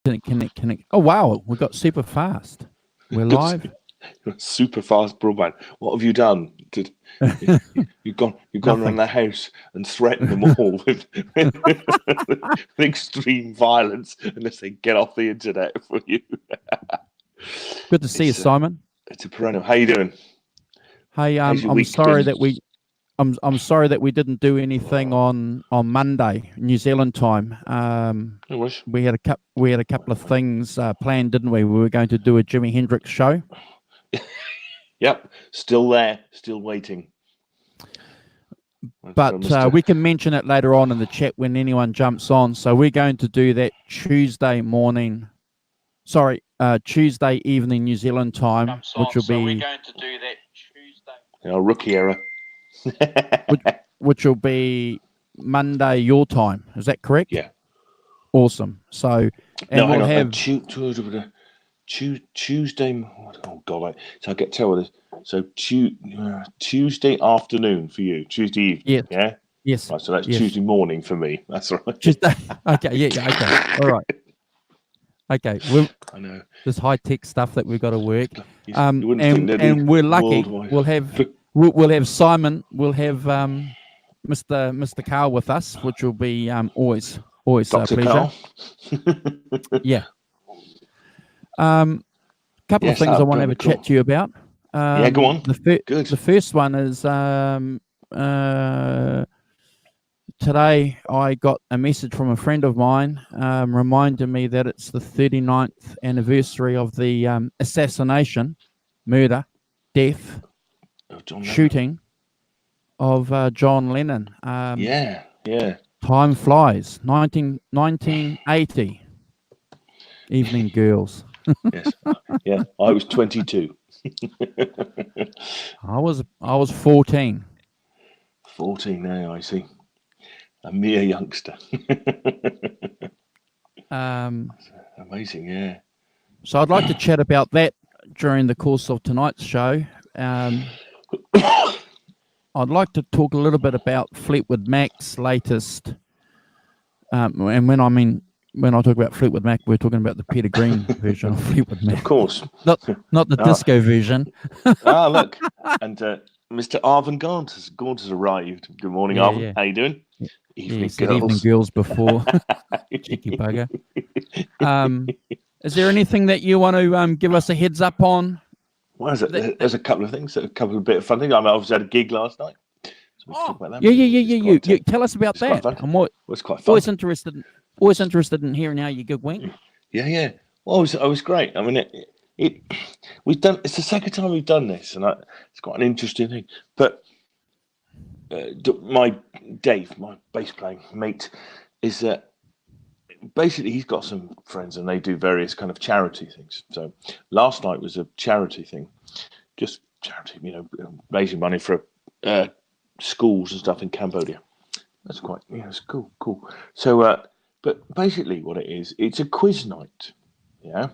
Connect. Oh wow, we got super fast. We're live. Super fast broadband. What have you done? You've gone around Nothing. the house and threatened them all with extreme violence unless they get off the internet for you. Good to see you, It's Simon. it's a perennial. How you doing? Hey, How's your I'm week sorry been? that I'm sorry that we didn't do anything on Monday, New Zealand time. No worries. We had a couple of things planned, didn't we? We were going to do a Jimi Hendrix show, Yep, still there, still waiting. So but we can mention it later on in the chat when anyone jumps on. So we're going to do that Tuesday morning. Sorry, Tuesday evening New Zealand time, which will be we're going to do that Tuesday. Rookie error. which will be Monday your time. Is that correct? Yeah. Awesome. So, and No, we'll hang on. have Tuesday. Oh God! So I get terrible. So Tuesday afternoon for you. Tuesday evening. Yes. Yeah. Yes. Right. So that's Yes. Tuesday morning for me. That's all right. Tuesday. Okay. Yeah. Okay. All right. Okay. I know. This high tech stuff that we've got to work. You wouldn't think there'd be We're lucky. worldwide. We'll have Simon. We'll have Mr. Carl with us, which will be always a Dr. pleasure. Carl. Yeah. Couple of things I want to have a chat to you about. Yeah, go on. Good. The first one is today I got a message from a friend of mine reminding me that it's the 39th anniversary of the assassination, murder, death, shooting of John Lennon. Yeah. Time flies. 1980. Evening girls. Yes. Yeah. I was 22. I was 14. 14 now, I see. A mere youngster. Amazing, yeah. So I'd like to chat about that during the course of tonight's show. I'd like to talk a little bit about Fleetwood Mac's latest. And when I talk about Fleetwood Mac, we're talking about the Peter Green version of Fleetwood Mac. Of course. Not the disco version. Look. And Mr. Arvin Gaunt has arrived. Good morning, Arvin. Yeah. How you doing? Evening girls before. Cheeky bugger. Is there anything that you want to give us a heads up on? What is it? There's a couple of things, a couple of bit of fun things. I obviously had a gig last night. So we talk about that. Yeah. You tell us about that. And it's quite fun. Always interested in hearing how your gig went. Yeah. Well, it was great. I mean, we've done. It's the second time we've done this, and it's quite an interesting thing. But my Dave, my bass playing mate, is basically he's got some friends, and they do various kind of charity things. So last night was a charity thing, just charity, raising money for schools and stuff in Cambodia. That's quite, it's cool. So, but basically what it is, it's a quiz night. Yeah.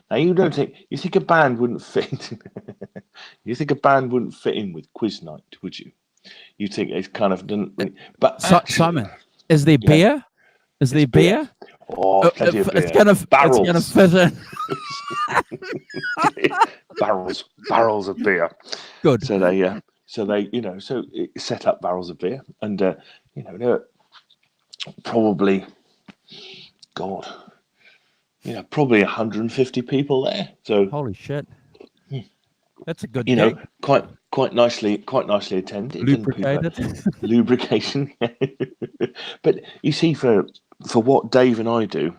Now you think a band wouldn't fit. You think a band wouldn't fit in with quiz night, would you? You think it's kind of didn't. But actually, Simon, is there beer? Is there beer? Oh, plenty of beer. It's gonna fit in. barrels of beer. Good. So they set up barrels of beer, and there are probably, probably 150 people there. So holy shit, that's a good gig. Quite nicely attended. Lubricated. Lubrication. But you see, for what Dave and I do,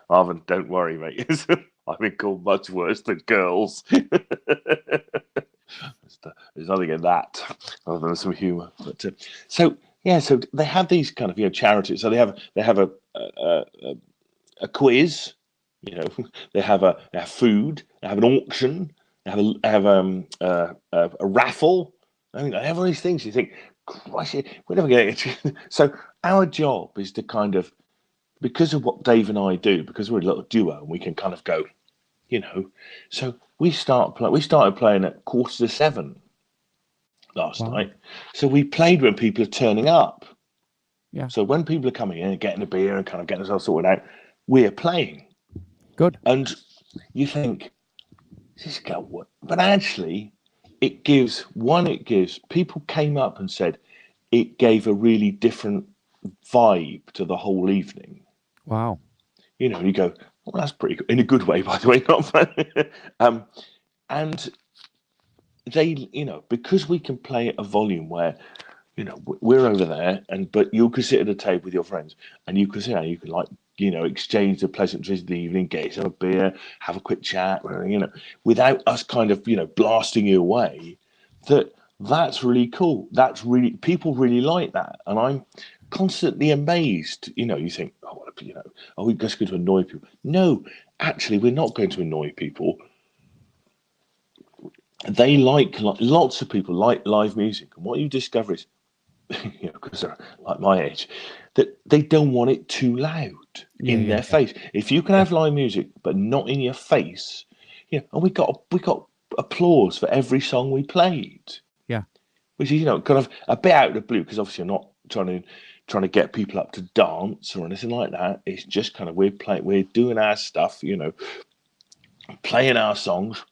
Arvin, don't worry, mate. I've been called much worse than girls. There's nothing in that other than some humour. But so they have these kind of charities. So they have a quiz. They have food. They have an auction. They have a raffle. I mean, they have all these things. You think, Christ, we're never going to get. So our job is to kind of, because of what Dave and I do, because we're a little duo, and we can kind of go, So we started playing at 6:45 last night. So we played when people are turning up. Yeah. So when people are coming in and getting a beer and kind of getting themselves sorted out, we're playing. Good. And you think, this go what? But actually, it gives people came up and said it gave a really different vibe to the whole evening. Wow. You know, and you go, well, that's pretty good in a good way, by the way, not funny. And they, you know, because we can play at a volume where, you know, we're over there, but you can sit at a table with your friends, and you can sit down, you can like, you know, exchange the pleasantries of the evening, get yourself a beer, have a quick chat, you know, without us kind of, you know, blasting you away. That's really cool. That's really, people really like that, and I'm constantly amazed. You know, you think, oh, you know, are we just going to annoy people? No, actually, we're not going to annoy people. They like lots of people like live music, and what you discover is, you know, because they're like my age, that they don't want it too loud in their face. If you can have live music but not in your face, yeah, and we got applause for every song we played. Yeah. Which is, you know, kind of a bit out of the blue, because obviously I'm not trying to get people up to dance or anything like that. It's just kind of we're doing our stuff, you know, playing our songs,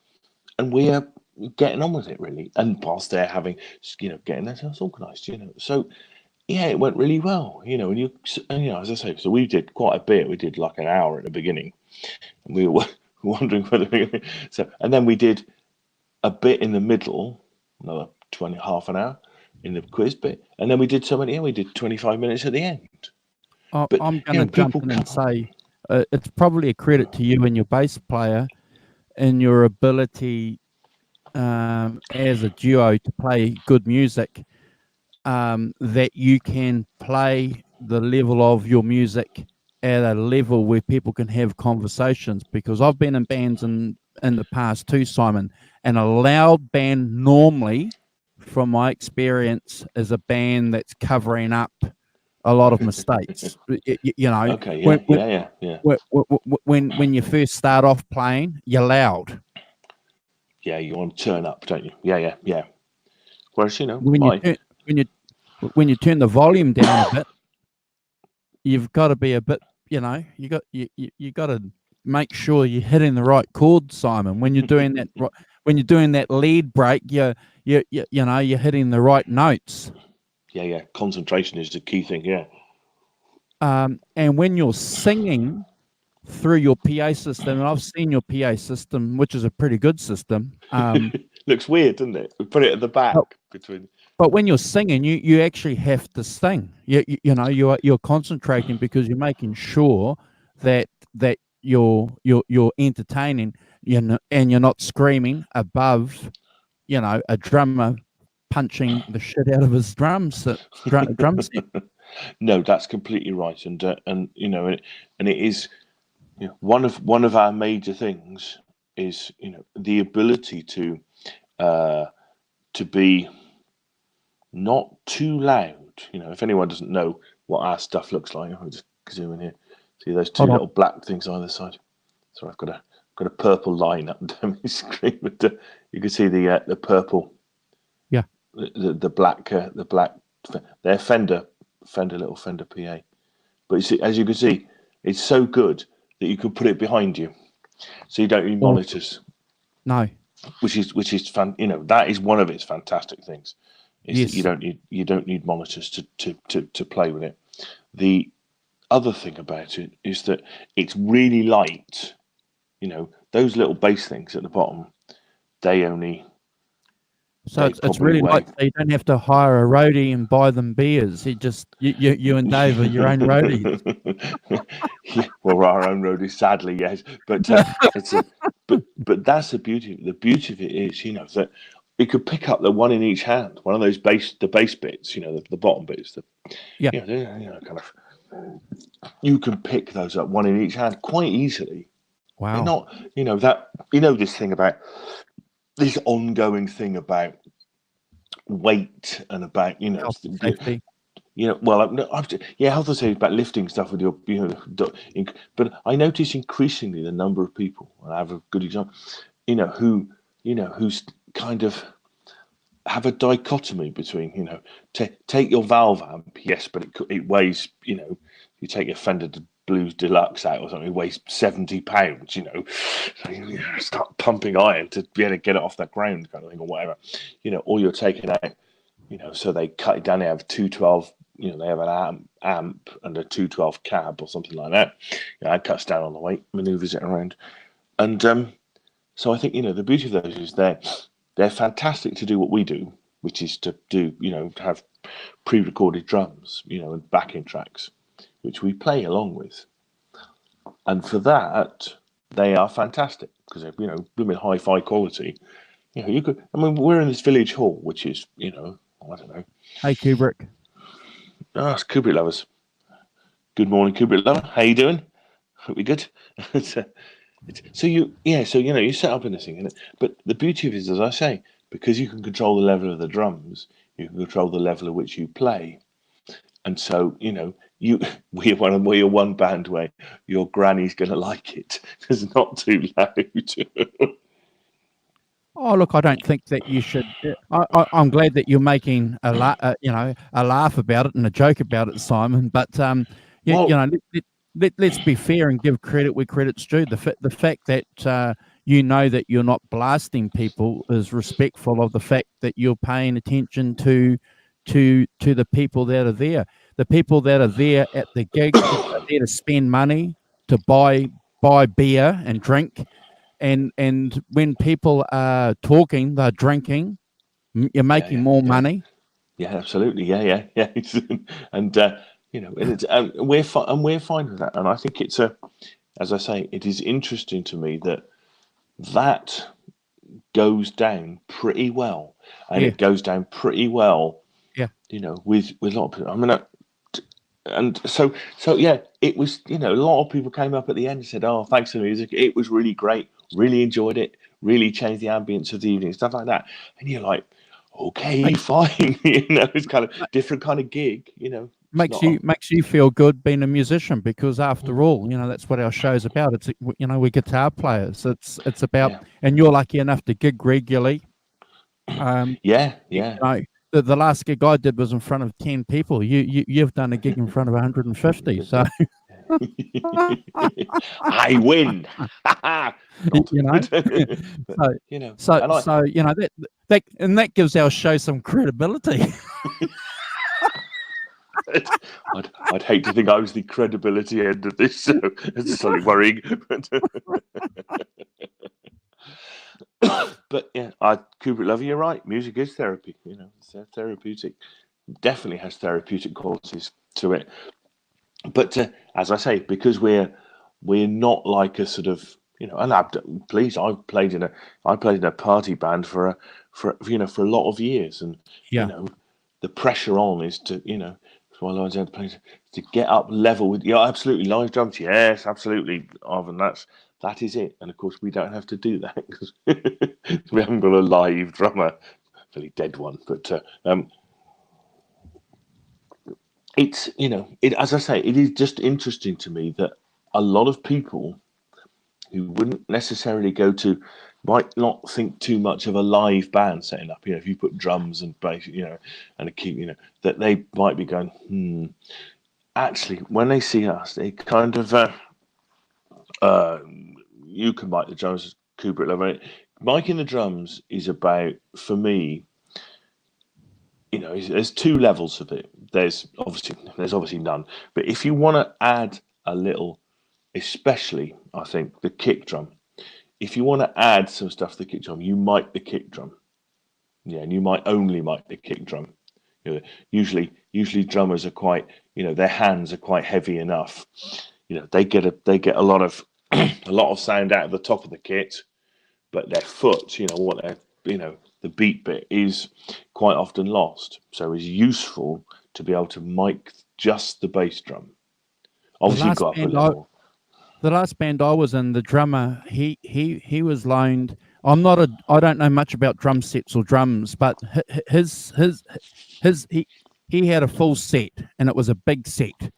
and we're getting on with it really. And whilst they're having, you know, getting themselves organised, you know, so yeah, it went really well, you know. And you know, as I say, so we did quite a bit. We did like an hour at the beginning, and we were wondering whether and then we did a bit in the middle, another half an hour in the quiz bit, and then we did we did 25 minutes at the end. But I'm going you know, to jump in and say it's probably a credit to you and your bass player in your ability as a duo to play good music, that you can play the level of your music at a level where people can have conversations. Because I've been in bands in the past too, Simon, and a loud band normally, from my experience, is a band that's covering up a lot of mistakes. You know, okay, yeah. When you first start off playing, you're loud. Yeah, you want to turn up, don't you? Yeah. Whereas, you know, when you turn the volume down a bit, you've got to be a bit, you know, you got to make sure you're hitting the right chords, Simon. When you're doing that lead break, you know, you're hitting the right notes. Yeah. Concentration is the key thing. Yeah. And when you're singing through your PA system, and I've seen your PA system, which is a pretty good system. Looks weird, doesn't it? We put it at the back between. But when you're singing, you actually have to sing. You know, you're concentrating, because you're making sure that you're entertaining, you know, and you're not screaming above, you know, a drummer punching the shit out of his drum set. No, that's completely right, and you know, and it is, you know, one of our major things is, you know, the ability to be not too loud. You know, if anyone doesn't know what our stuff looks like, I'll just zoom in here. See those two little black things either side. So I've got a purple line up and down my screen, but you can see the purple. Yeah. The black. They're Fender PA. But you see, as you can see, it's so good that you can put it behind you, so you don't need monitors. No. Which is fun. You know, that is one of its fantastic things. Is Yes. that you don't need monitors to play with it. The other thing about it is that it's really light. You know, those little bass things at the bottom, they only. So it's really light. So you don't have to hire a roadie and buy them beers. You and Dave are your own roadies. Yeah, well, we're our own roadies, sadly, yes. But but that's the beauty. The beauty of it is, you know, that we could pick up the one in each hand, one of those bass bits, you know, the bottom bits. You know, kind of. You can pick those up one in each hand quite easily. Wow. They're not, you know, that, you know, this thing about this ongoing thing about weight and about, you know, Health and safety. You know, well, health and safety, about lifting stuff with your, you know, but I notice increasingly the number of people, and I have a good example, you know, who's kind of have a dichotomy between, you know, take your valve amp, yes, but it weighs, you know, you take your Fender Blues Deluxe out or something, it weighs 70 pounds, you know. So you start pumping iron to be able to get it off that ground kind of thing or whatever, you know, or you're taking out, you know, so they cut it down, they have 212, you know, they have an amp and a 212 cab or something like that. You know, that cuts down on the weight, maneuvers it around. And so I think, you know, the beauty of those is they're fantastic to do what we do, which is to do, you know, have pre-recorded drums, you know, and backing tracks, which we play along with. And for that, they are fantastic because they're, you know, blooming hi-fi quality. You know, you could, I mean, we're in this village hall, which is, you know, I don't know. Hey, Kubrick. Oh, it's Kubrick lovers. Good morning, Kubrick lover. How you doing? Hope you're good. So you know, you set up in this thing, but the beauty of it is, as I say, because you can control the level of the drums, you can control the level at which you play. And so, you know, we're one band where your granny's going to like it. It's not too loud. Oh, look, I don't think that you should. I'm glad that you're making a laugh about it and a joke about it, Simon. But you know, let's be fair and give credit where credit's due. The fact that you know that you're not blasting people is respectful of the fact that you're paying attention to the people that are there. The people that are there at the gig are there to spend money, to buy beer and drink. And when people are talking, they're drinking. You're making more money. Yeah, absolutely. Yeah. And you know, and it's we're fine with that. And I think it's as I say, it is interesting to me that goes down pretty well, and it goes down pretty well. Yeah, you know, with a lot of people. I mean, and so yeah, it was. You know, a lot of people came up at the end and said, "Oh, thanks for the music. It was really great. Really enjoyed it. Really changed the ambience of the evening, stuff like that." And you're like, "Okay, fine." You know, it's kind of different kind of gig. You know, makes you feel good being a musician, because after all, you know, that's what our show's about. It's, you know, we're guitar players. It's about, and you're lucky enough to gig regularly. You know, the last gig I did was in front of 10 people. You've done a gig in front of 150. So I win. You know, so you know that gives our show some credibility. I'd hate to think I was the credibility end of this, so it's slightly worrying. But yeah, Kubrick lover, you're right. Music is therapy. You know, it's therapeutic. Definitely has therapeutic qualities to it. But as I say, because we're not like a sort of, you know, and I played in a party band for a lot of years, and you know, the pressure on is to, you know, to get up level with, absolutely, live drums, yes, absolutely, Arvin, that is it. And of course, we don't have to do that because we haven't got a live drummer, really dead one. But it's, you know, as I say, it is just interesting to me that a lot of people who wouldn't necessarily might not think too much of a live band setting up. You know, if you put drums and bass, you know, and a key, you know, that they might be going, Actually, when they see us, they kind of, you can mic the drums, Kubrick lover. Miking the drums is about, for me, you know, there's two levels of it. There's obviously none. But if you want to add a little, especially, I think, the kick drum, if you want to add some stuff to the kick drum, you mic the kick drum. Yeah, and you might only mic the kick drum. You know, usually drummers are quite, you know, their hands are quite heavy enough. You know, they get a lot of sound out of the top of the kit, but their foot, you know, the beat bit is quite often lost. So it's useful to be able to mic just the bass drum. Obviously, got up a level. The last band I was in, the drummer, he was loaned. I don't know much about drum sets or drums, but he had a full set, and it was a big set.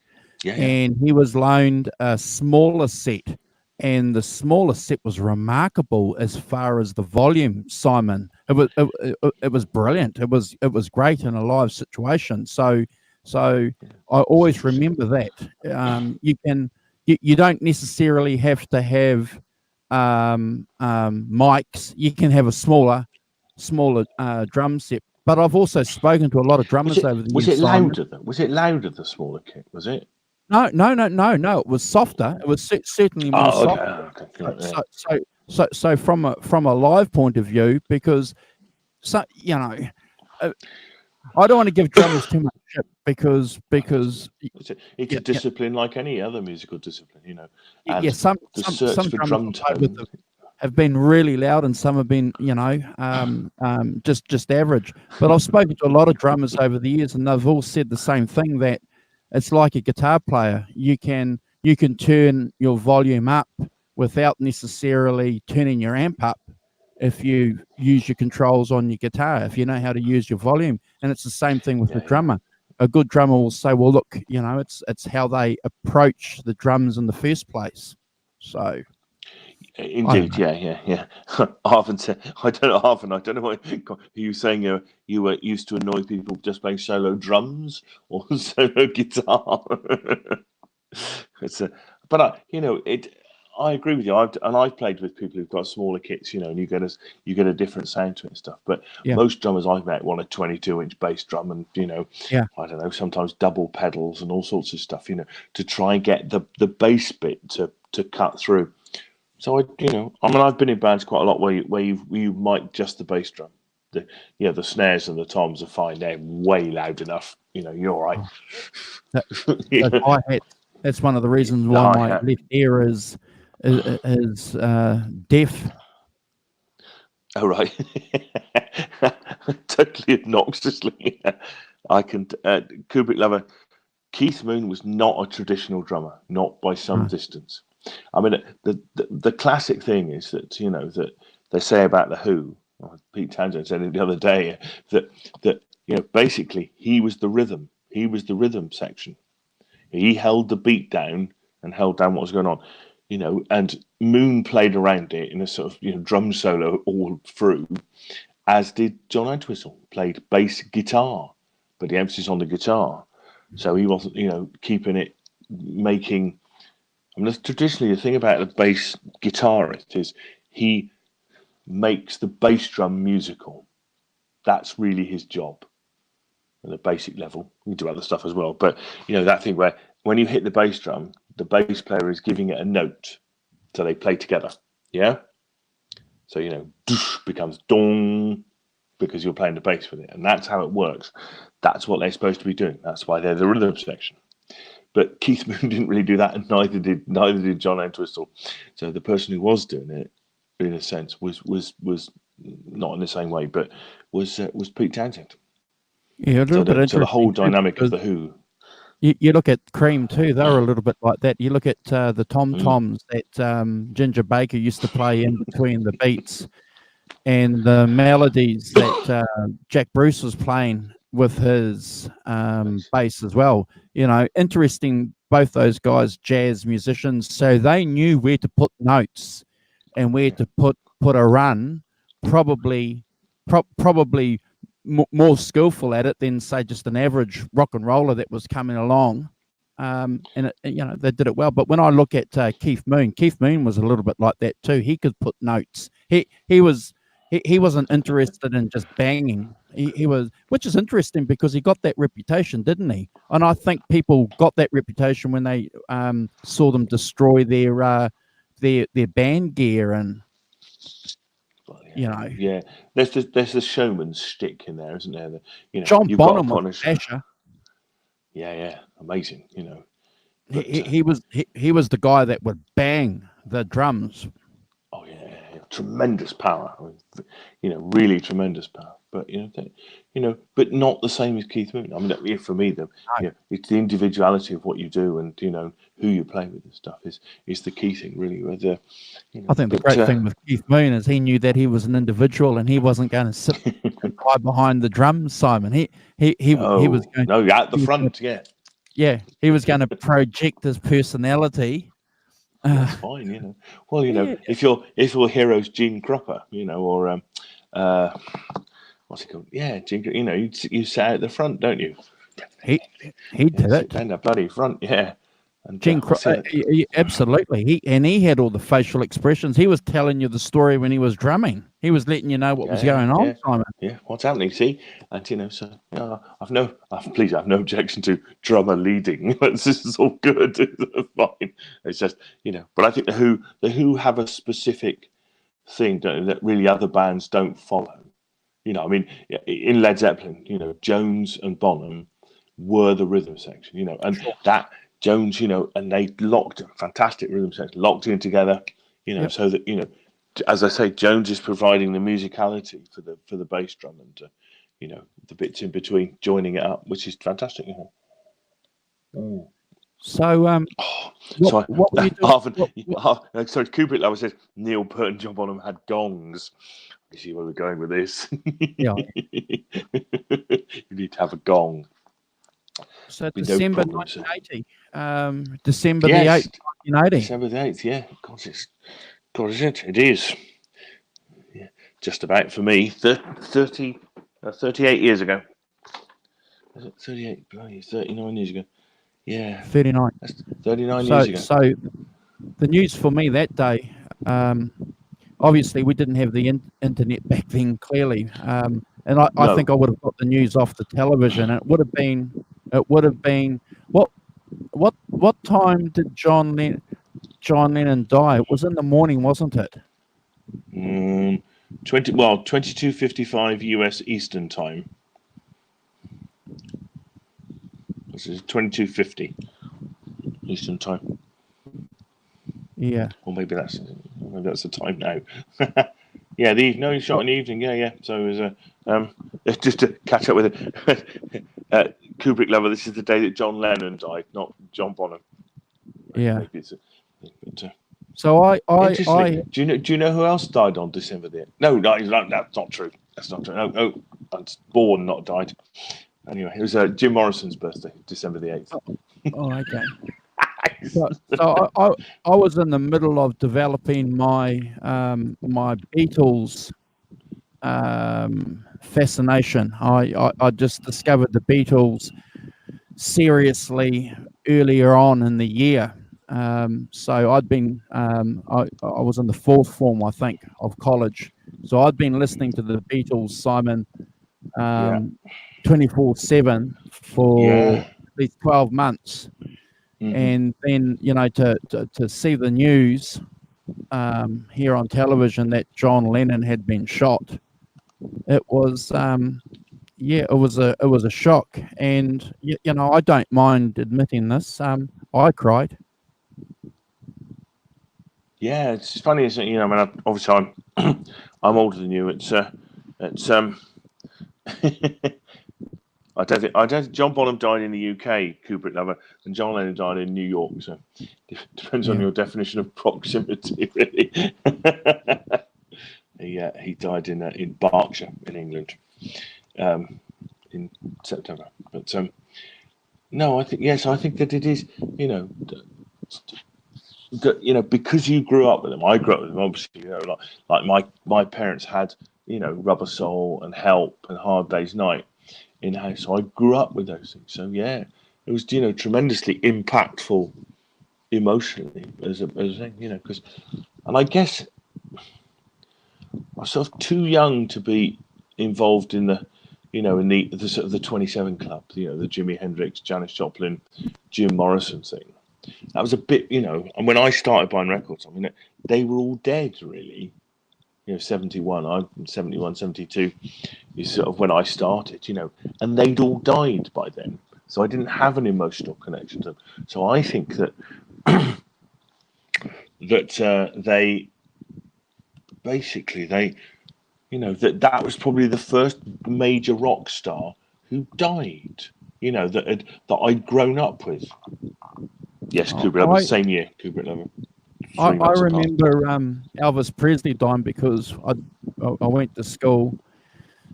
Yeah. And he was loaned a smaller set, and the smaller set was remarkable as far as the volume, Simon. It was brilliant. It was great in a live situation. So I always remember that. you don't necessarily have to have mics. You can have a smaller drum set. But I've also spoken to a lot of drummers over the Was years. it Simon. louder? Was it louder, the smaller kit? Was it? No. It was softer. It was certainly more Oh, soft. okay. So from a live point of view, because I don't want to give drummers too much shit because it's a discipline like any other musical discipline, you know. And yeah, some search for drum tone have been really loud, and some have been just average. But I've spoken to a lot of drummers over the years, and they've all said the same thing, that it's like a guitar player. You can turn your volume up without necessarily turning your amp up if you use your controls on your guitar, if you know how to use your volume. And it's the same thing with the drummer. A good drummer will say, well, look, it's how they approach the drums in the first place. So indeed, yeah. Arvin said, I don't know what you saying. You were used to annoy people just playing solo drums or solo guitar. I agree with you. I've played with people who've got smaller kits, and you get a different sound to it and stuff. But most drummers I've met want a 22-inch bass drum, and I don't know, sometimes double pedals and all sorts of stuff, to try and get the bass bit to cut through. So I've been in bands quite a lot where you mic just the bass drum. The snares and the toms are fine; they're way loud enough. You're all right. Hi-hat. That's one of the reasons why my left ear is deaf. Oh, right. Totally obnoxiously. I can Kubrick lover. Keith Moon was not a traditional drummer, not by some distance. I mean, the classic thing is that that they say about the Who. Pete Townsend said it the other day that basically he was the rhythm. He was the rhythm section. He held the beat down and held down what was going on, and Moon played around it in a sort of drum solo all through, as did John Entwistle, played bass guitar, but the emphasis on the guitar. So he wasn't, keeping it, making. I mean, traditionally the thing about the bass guitarist is he makes the bass drum musical. That's really his job. At a basic level, we do other stuff as well, but that thing where when you hit the bass drum, the bass player is giving it a note, so they play together. Yeah. So becomes dong because you're playing the bass with it, and that's how it works. That's what they're supposed to be doing. That's why they're the rhythm section. But Keith Moon didn't really do that, and neither did John Entwistle. So the person who was doing it, in a sense, was not in the same way, but was Pete Townsend. Yeah, a little bit interesting. So the whole dynamic of the Who. You look at Cream too; they were a little bit like that. You look at the tom-toms that Ginger Baker used to play in between the beats, and the melodies that Jack Bruce was playing with his bass as well. Interesting. Both those guys, jazz musicians, so they knew where to put notes and where to put a run. Probably more skillful at it than, say, just an average rock and roller that was coming along, and they did it well. But when I look at Keith Moon was a little bit like that too. He could put notes. He wasn't interested in just banging. He was, which is interesting because he got that reputation, didn't he? And I think people got that reputation when they saw them destroy their band gear and. There's the showman's shtick in there, isn't there? John Bonham was Asher. Yeah, amazing. But, he was the guy that would bang the drums. Oh yeah, tremendous power. Really tremendous power. But but not the same as Keith Moon. I mean, for me, it's the individuality of what you do and who you play with and stuff is the key thing, really. I think the great thing with Keith Moon is he knew that he was an individual and he wasn't going to sit and hide behind the drums, Simon. He was going out the front, he was going to project his personality. That's fine, Well, if your hero's Gene Cropper, or what's it called? Yeah, Gene. You sat at the front, don't you? He did it. Down the bloody front, yeah. And Gene, absolutely. He had all the facial expressions. He was telling you the story when he was drumming. He was letting you know what was going on, Simon. Yeah, what's happening? See, and so I've no objection to drummer leading. This is all good. It's fine. It's just but I think the Who have a specific thing that really other bands don't follow. I mean, in Led Zeppelin, Jones and Bonham were the rhythm section. And that. Jones, and they locked fantastic rhythm section, locked in together, so that as I say, Jones is providing the musicality for the bass drum and the bits in between joining it up, which is fantastic. So, what were you doing? Sorry, Kubrick Lover says Neil Peart and John Bonham had gongs. You see where we're going with this? Yeah, you need to have a gong. So December 1980. December the 8th, 1980. December the 8th, yeah. It is. Yeah, just about for me. 38 years ago. Was it 38? 39 years ago. Yeah. 39. That's 39 years ago. So the news for me that day, obviously we didn't have the internet back then, clearly. And I think I would have got the news off the television. It would have been what time did John Lennon die? It was in the morning, wasn't it? 22:55 US Eastern Time. This is 22:50 Eastern Time. Yeah. Or maybe that's the time now. Yeah, he shot in the evening. Yeah. So it was just to catch up with it. Kubrick Lover. This is the day that John Lennon died, not John Bonham. Yeah. So I do you know who else died on December the 8th? No, that's not true. That's not true. No, that's born, not died. Anyway, it was Jim Morrison's birthday, December the 8th. Oh, okay. So I was in the middle of developing my my Beatles fascination. I just discovered the Beatles seriously earlier on in the year. So I'd been I was in the fourth form, I think, of college. So I'd been listening to the Beatles, Simon, 24/7 for at least 12 months. Mm-hmm. And then, to see the news here on television that John Lennon had been shot, it was it was a shock. And I don't mind admitting this. I cried. Yeah, it's funny, isn't it? I mean, obviously I'm older than you. It's I don't think John Bonham died in the UK, Kubrick Lover, and John Lennon died in New York. So it depends on your definition of proximity, really. He died in Berkshire, in England, in September. But no, I think I think that it is, because you grew up with them. I grew up with them, obviously. Like my parents had, Rubber Soul and Help and Hard Day's Night in house, so I grew up with those things. So yeah, it was tremendously impactful emotionally as a thing, because, and I guess I was sort of too young to be involved in the the sort of the 27 Club, the Jimi Hendrix, Janis Joplin, Jim Morrison thing. That was a bit, and when I started buying records, I mean, they were all dead, really. 71, I'm 71, 72 is sort of when I started, and they'd all died by then. So I didn't have an emotional connection to them. So I think that they basically, that was probably the first major rock star who died, that I'd grown up with. Yes, Kubrick Lover, same year, Kubrick Lover. I remember Elvis Presley dying because I went to school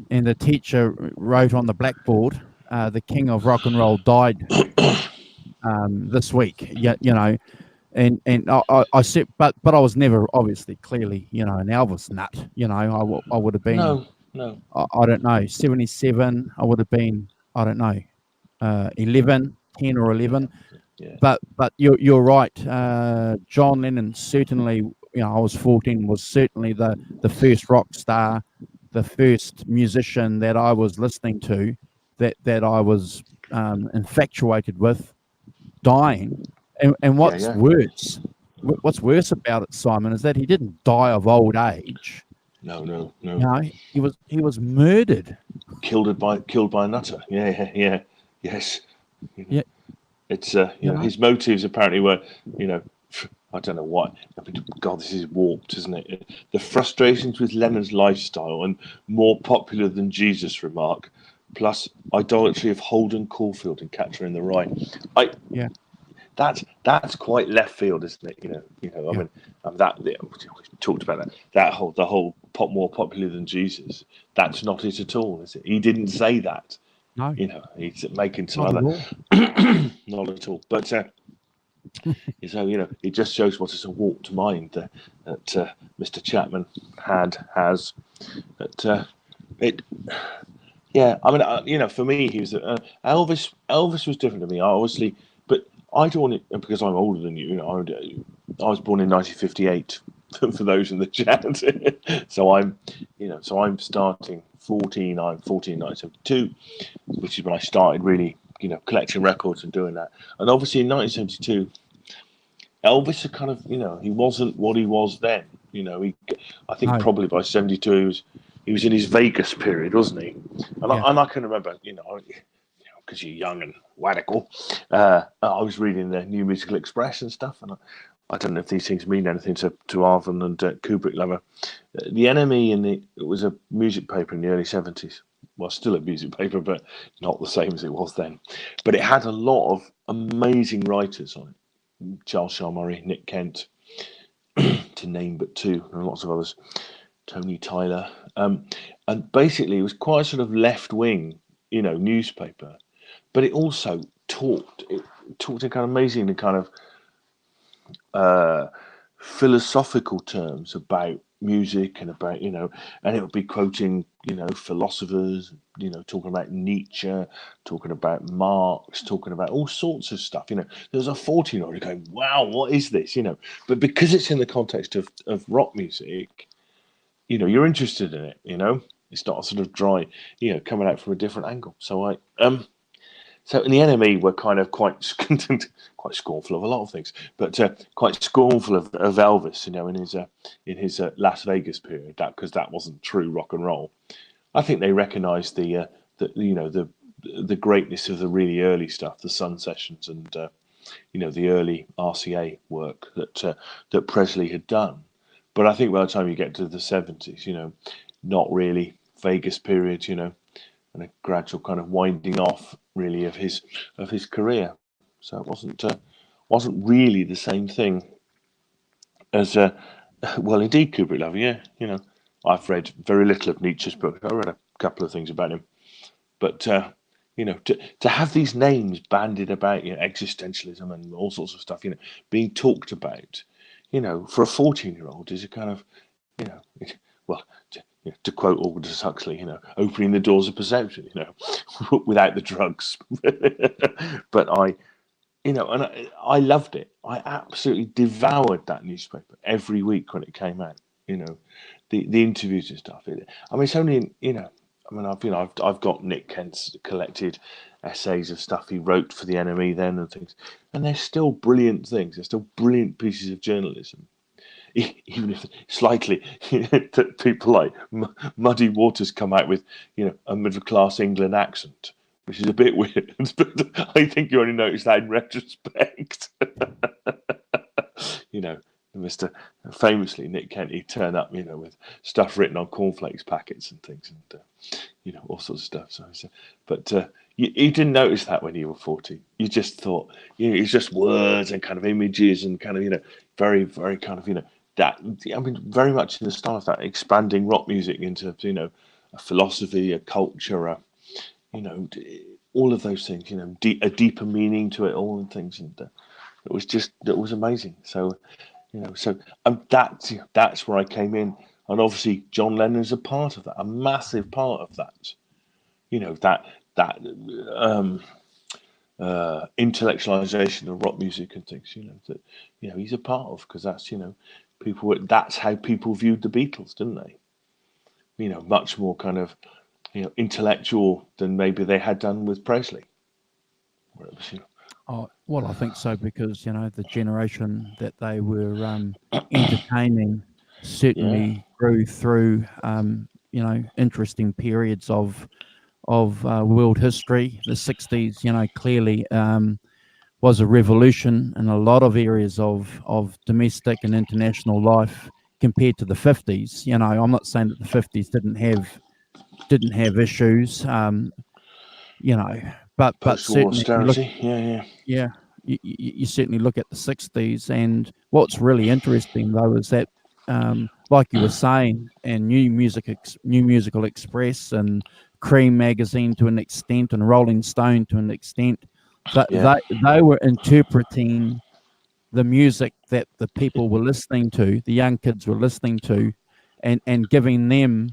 and the teacher wrote on the blackboard, "The King of Rock and Roll died this week." And I said, but I was never obviously clearly an Elvis nut. I would have been no. I don't know, 77. I would have been 10 or 11. but you're right. John Lennon certainly, I was 14, was certainly the first rock star, the first musician that I was listening to, that I was infatuated with, dying. And Yeah. what's worse about it, Simon, is that he didn't die of old age. No. He was murdered. Killed by a nutter. Yeah. Yes. Yeah, It's his motives apparently were, I don't know what. I mean, God, this is warped, isn't it? The frustrations with Lennon's lifestyle and more popular than Jesus remark, plus idolatry of Holden Caulfield and Catcher in the Rye. yeah, That's quite left field, isn't it? I yeah. mean, we talked about that. The whole more popular than Jesus. That's not it at all, is it? He didn't say that. No, He's making some not at other. all. Not at all. But so it just shows what is a warped mind that Mr. Chapman has. That it. Yeah, I mean, for me, he was Elvis. Elvis was different to me, obviously, but I don't, because I'm older than you. I was born in 1958. For those in the chat, so I'm starting 14. I'm 14, 1972, which is when I started really, collecting records and doing that. And obviously in 1972, Elvis had kind of, he wasn't what he was then. I think No, probably by 72 he was in his Vegas period, wasn't he? And yeah, I can remember, because you're young and radical, I was reading the New Musical Express and stuff, and I don't know if these things mean anything to Arvin and Kubrick Lover. The Enemy it was a music paper in the early 70s. Well, still a music paper, but not the same as it was then. But it had a lot of amazing writers on it. Charles Shaw Murray, Nick Kent, to name but two, and lots of others. Tony Tyler. And basically it was quite a sort of left-wing, newspaper. But it also talked in kind of amazing kind of philosophical terms about music and about, and it would be quoting, philosophers, talking about Nietzsche, talking about Marx, talking about all sorts of stuff. There's a 14-year-old going, wow, what is this? But because it's in the context of rock music, you're interested in it, it's not a sort of dry, coming out from a different angle. So so in the Enemy were kind of quite scornful of a lot of things, but quite scornful of Elvis, in his Las Vegas period, because that wasn't true rock and roll. I think they recognised the greatness of the really early stuff, the Sun Sessions, and the early RCA work that Presley had done. But I think by the time you get to the 70s, not really Vegas period, and a gradual kind of winding off really of his career. So it wasn't really the same thing as well, indeed, Kubrick Lover. Yeah, I've read very little of Nietzsche's book. I read a couple of things about him, but to have these names bandied about, existentialism and all sorts of stuff, being talked about, for a 14-year-old is a kind of, well, to quote Aldous Huxley, opening the doors of perception, without the drugs. But I loved it. I absolutely devoured that newspaper every week when it came out. The interviews and stuff. It's only I've got Nick Kent's collected essays of stuff he wrote for the Enemy then and things, and they're still brilliant things. They're still brilliant pieces of journalism. Even if slightly that people like Muddy Waters come out with, a middle class England accent, which is a bit weird. But I think you only notice that in retrospect. Mr. Famously Nick Kent, he'd turn up, with stuff written on cornflakes packets and things, and all sorts of stuff. But you didn't notice that when you were 14. You just thought, it's just words and kind of images and kind of, very, very kind of, that, very much in the style of that, expanding rock music into, a philosophy, a culture, all of those things, a deeper meaning to it all and things. And it was amazing. So, that's where I came in. And obviously John Lennon is a part of that, a massive part of that. That intellectualization of rock music and things, that he's a part of, because that's people. That's how people viewed the Beatles, didn't they? Much more kind of intellectual than maybe they had done with Presley. Whereas, Oh, well, I think so, because the generation that they were entertaining certainly grew through interesting periods of world history. The 60s, clearly was a revolution in a lot of areas of domestic and international life compared to the 50s. I'm not saying that the 50s didn't have issues, but post-war certainly austerity. you certainly look at the 60s, and what's really interesting though is that, like you were saying, and New Musical Express and Cream magazine to an extent, and Rolling Stone to an extent, that they were interpreting the music that the people were listening to, the young kids were listening to, and giving them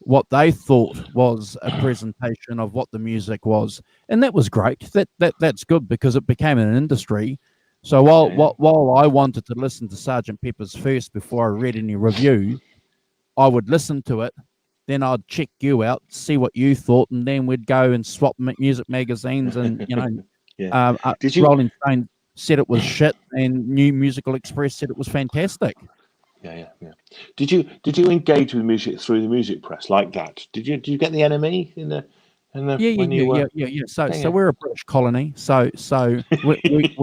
what they thought was a presentation of what the music was, and that was great. That's good, because it became an industry. So while I wanted to listen to Sergeant Pepper's first before I read any review, I would listen to it, then I'd check you out, see what you thought, and then we'd go and swap music magazines. And Did you? Rolling Stone said it was shit, and New Musical Express said it was fantastic. Yeah. Did you engage with music through the music press like that? Did you get the NME in the when you were? Yeah. So we're a British colony. So we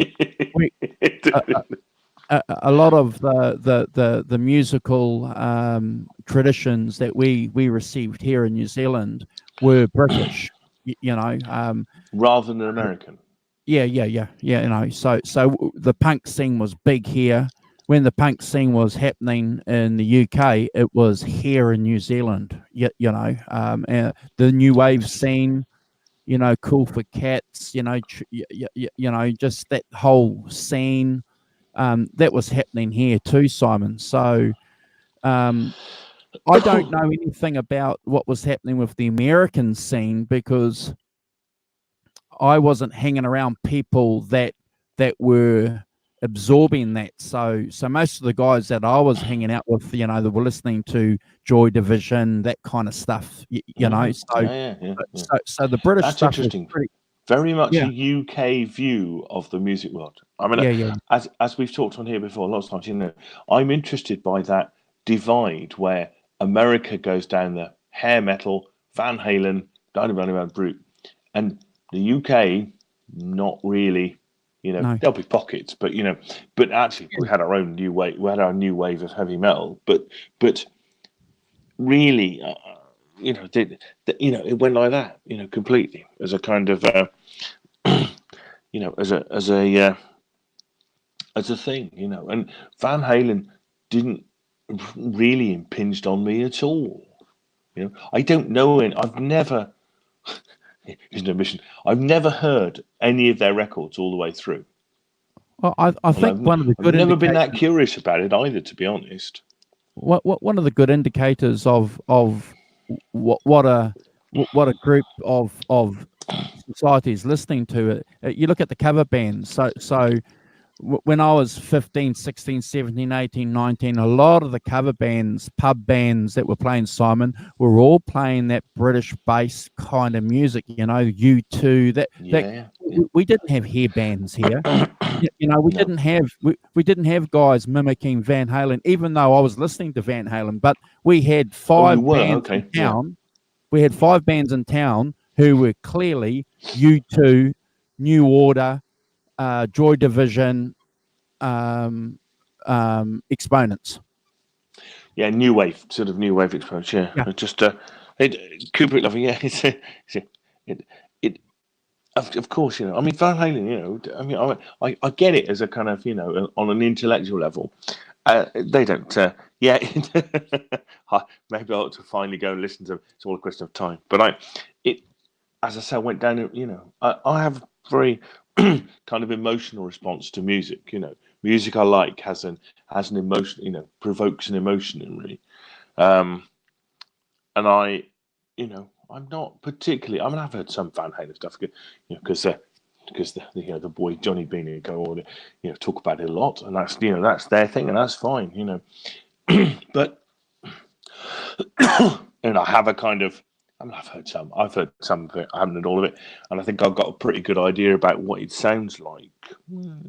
a lot of the musical traditions that we received here in New Zealand were British. Rather than American. Yeah. So the punk scene was big here. When the punk scene was happening in the UK, it was here in New Zealand. The new wave scene, Cool for Cats, just that whole scene, that was happening here too, Simon. So I don't know anything about what was happening with the American scene, because I wasn't hanging around people that were absorbing that. So most of the guys that I was hanging out with, they were listening to Joy Division, that kind of stuff. So the British That's stuff interesting. is very much a UK view of the music world. I mean, as we've talked on here before, lots of times, I'm interested by that divide where America goes down the hair metal, Van Halen, Dynamite Brute, and the UK not really. No. There'll be pockets, but but actually we had our own new wave. We had our new wave of heavy metal, but really, it went like that, completely as a kind of, as a thing, and Van Halen didn't really impinged on me at all. I don't know, and I've never. Here's an admission. I've never heard any of their records all the way through. Well, I think one of the good. I've never been that curious about it either, to be honest. One of the good indicators of what a group of society is listening to it. You look at the cover bands. So when I was 15, 16, 17, 18, 19, a lot of the cover bands, pub bands that were playing, Simon, were all playing that British bass kind of music, U2. We didn't have hair bands here. We didn't have guys mimicking Van Halen, even though I was listening to Van Halen, but we had five bands in town. We had 5 bands in town who were clearly U2, New Order, Joy Division exponents. Yeah, new wave exponents. Yeah. Just Kubrick loving. Yeah, of course, I mean, Van Halen. I mean, I get it as a kind of, on an intellectual level. They don't. Maybe I ought to finally go and listen to them. It's all a question of time. But as I said, I went down. I have a very kind of emotional response to music. Music I like has an emotion. Provokes an emotion in me. And I'm not particularly. I mean, I've heard some Van Halen stuff, because because the boy Johnny Bean and go on, talk about it a lot, and that's that's their thing, and that's fine, but and I have a kind of. I mean, I've heard some of it. I haven't heard all of it, and I think I've got a pretty good idea about what it sounds like.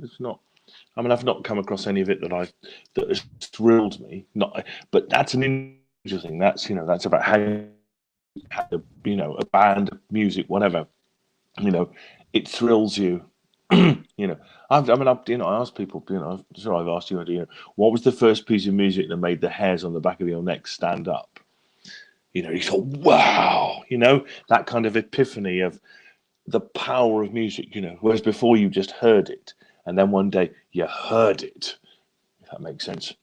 It's not. I mean, I've not come across any of it that has thrilled me. Not, but that's an interesting. That's that's about how a band, music, whatever. It thrills you. I asked people. I'm sure I've asked you. What was the first piece of music that made the hairs on the back of your neck stand up? You thought, wow, that kind of epiphany of the power of music, whereas before you just heard it, and then one day you heard it, if that makes sense.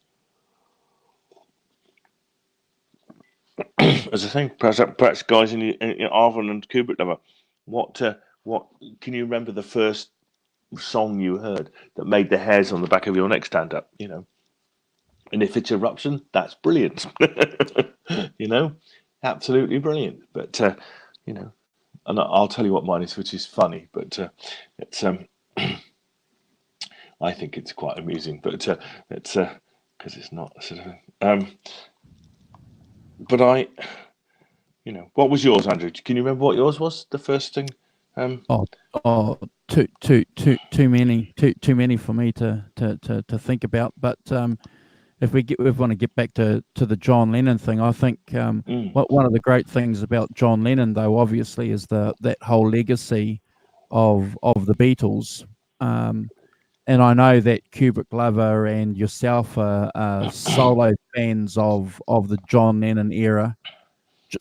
As I think, perhaps guys in Arvon and Kubrick Lover, what can you remember the first song you heard that made the hairs on the back of your neck stand up? And if it's Eruption, that's brilliant. Absolutely brilliant. But and I'll tell you what mine is, which is funny, but it's I think it's quite amusing, but it's because it's not sort of. But what was yours, Andrew? Can you remember what yours was? The first thing. Too many for me to think about. But if we want to get back to the John Lennon thing, I think one of the great things about John Lennon, though, obviously, is that whole legacy of the Beatles. And I know that Kubrick Lover and yourself are solo fans of the John Lennon era.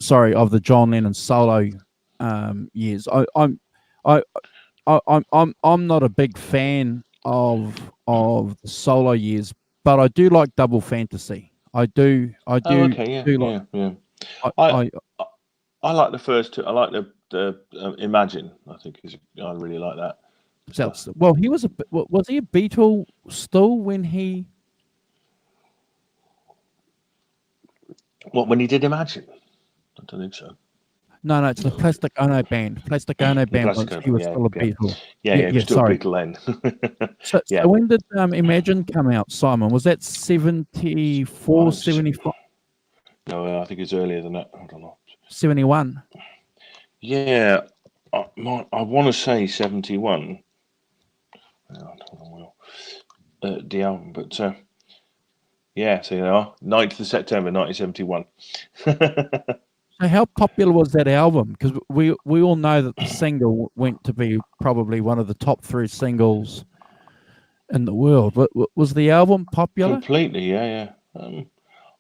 Sorry, of the John Lennon solo years. I'm not a big fan of the solo years, but I do like Double Fantasy. I do. Okay, yeah. I like the first two. I like the Imagine. I think I really like that. Well, was he a Beatle still when he? What, when he did Imagine? I don't think so. No, it's the Plastic Ono Band. Plastic Ono Band. He was still a Beatle. Yeah, he was still a Beatle then. So when did Imagine come out, Simon? Was that 74, 75? No, I think it's earlier than that. I don't know. 71. Yeah, I want to say 71. I don't know the album, but so you know, 9th of September 1971. So how popular was that album? Because we all know that the single went to be probably one of the top 3 singles in the world. Was the album popular? Completely, yeah.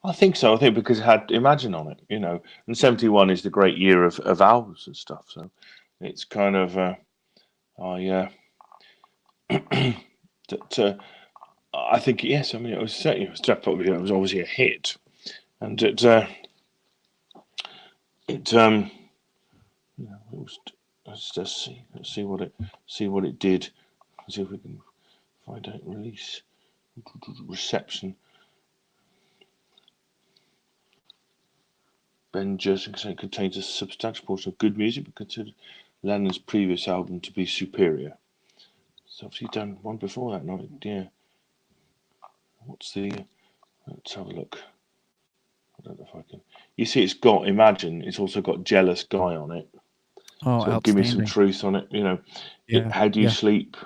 I think so. I think because it had Imagine on it, and 71 is the great year of albums and stuff. So it's kind of, I think yes. I mean, it was obviously a hit, and it was. Let's just see what it did. See if we can find out release, reception. Ben Jerson contains a substantial portion of good music, but considered Lennon's previous album to be superior. So obviously done one before that night, yeah. What's the? Let's have a look. I don't know if I can. You see, it's got Imagine. It's also got Jealous Guy on it. Oh, so Give Me Some Truth on it. Yeah, How Do You Sleep?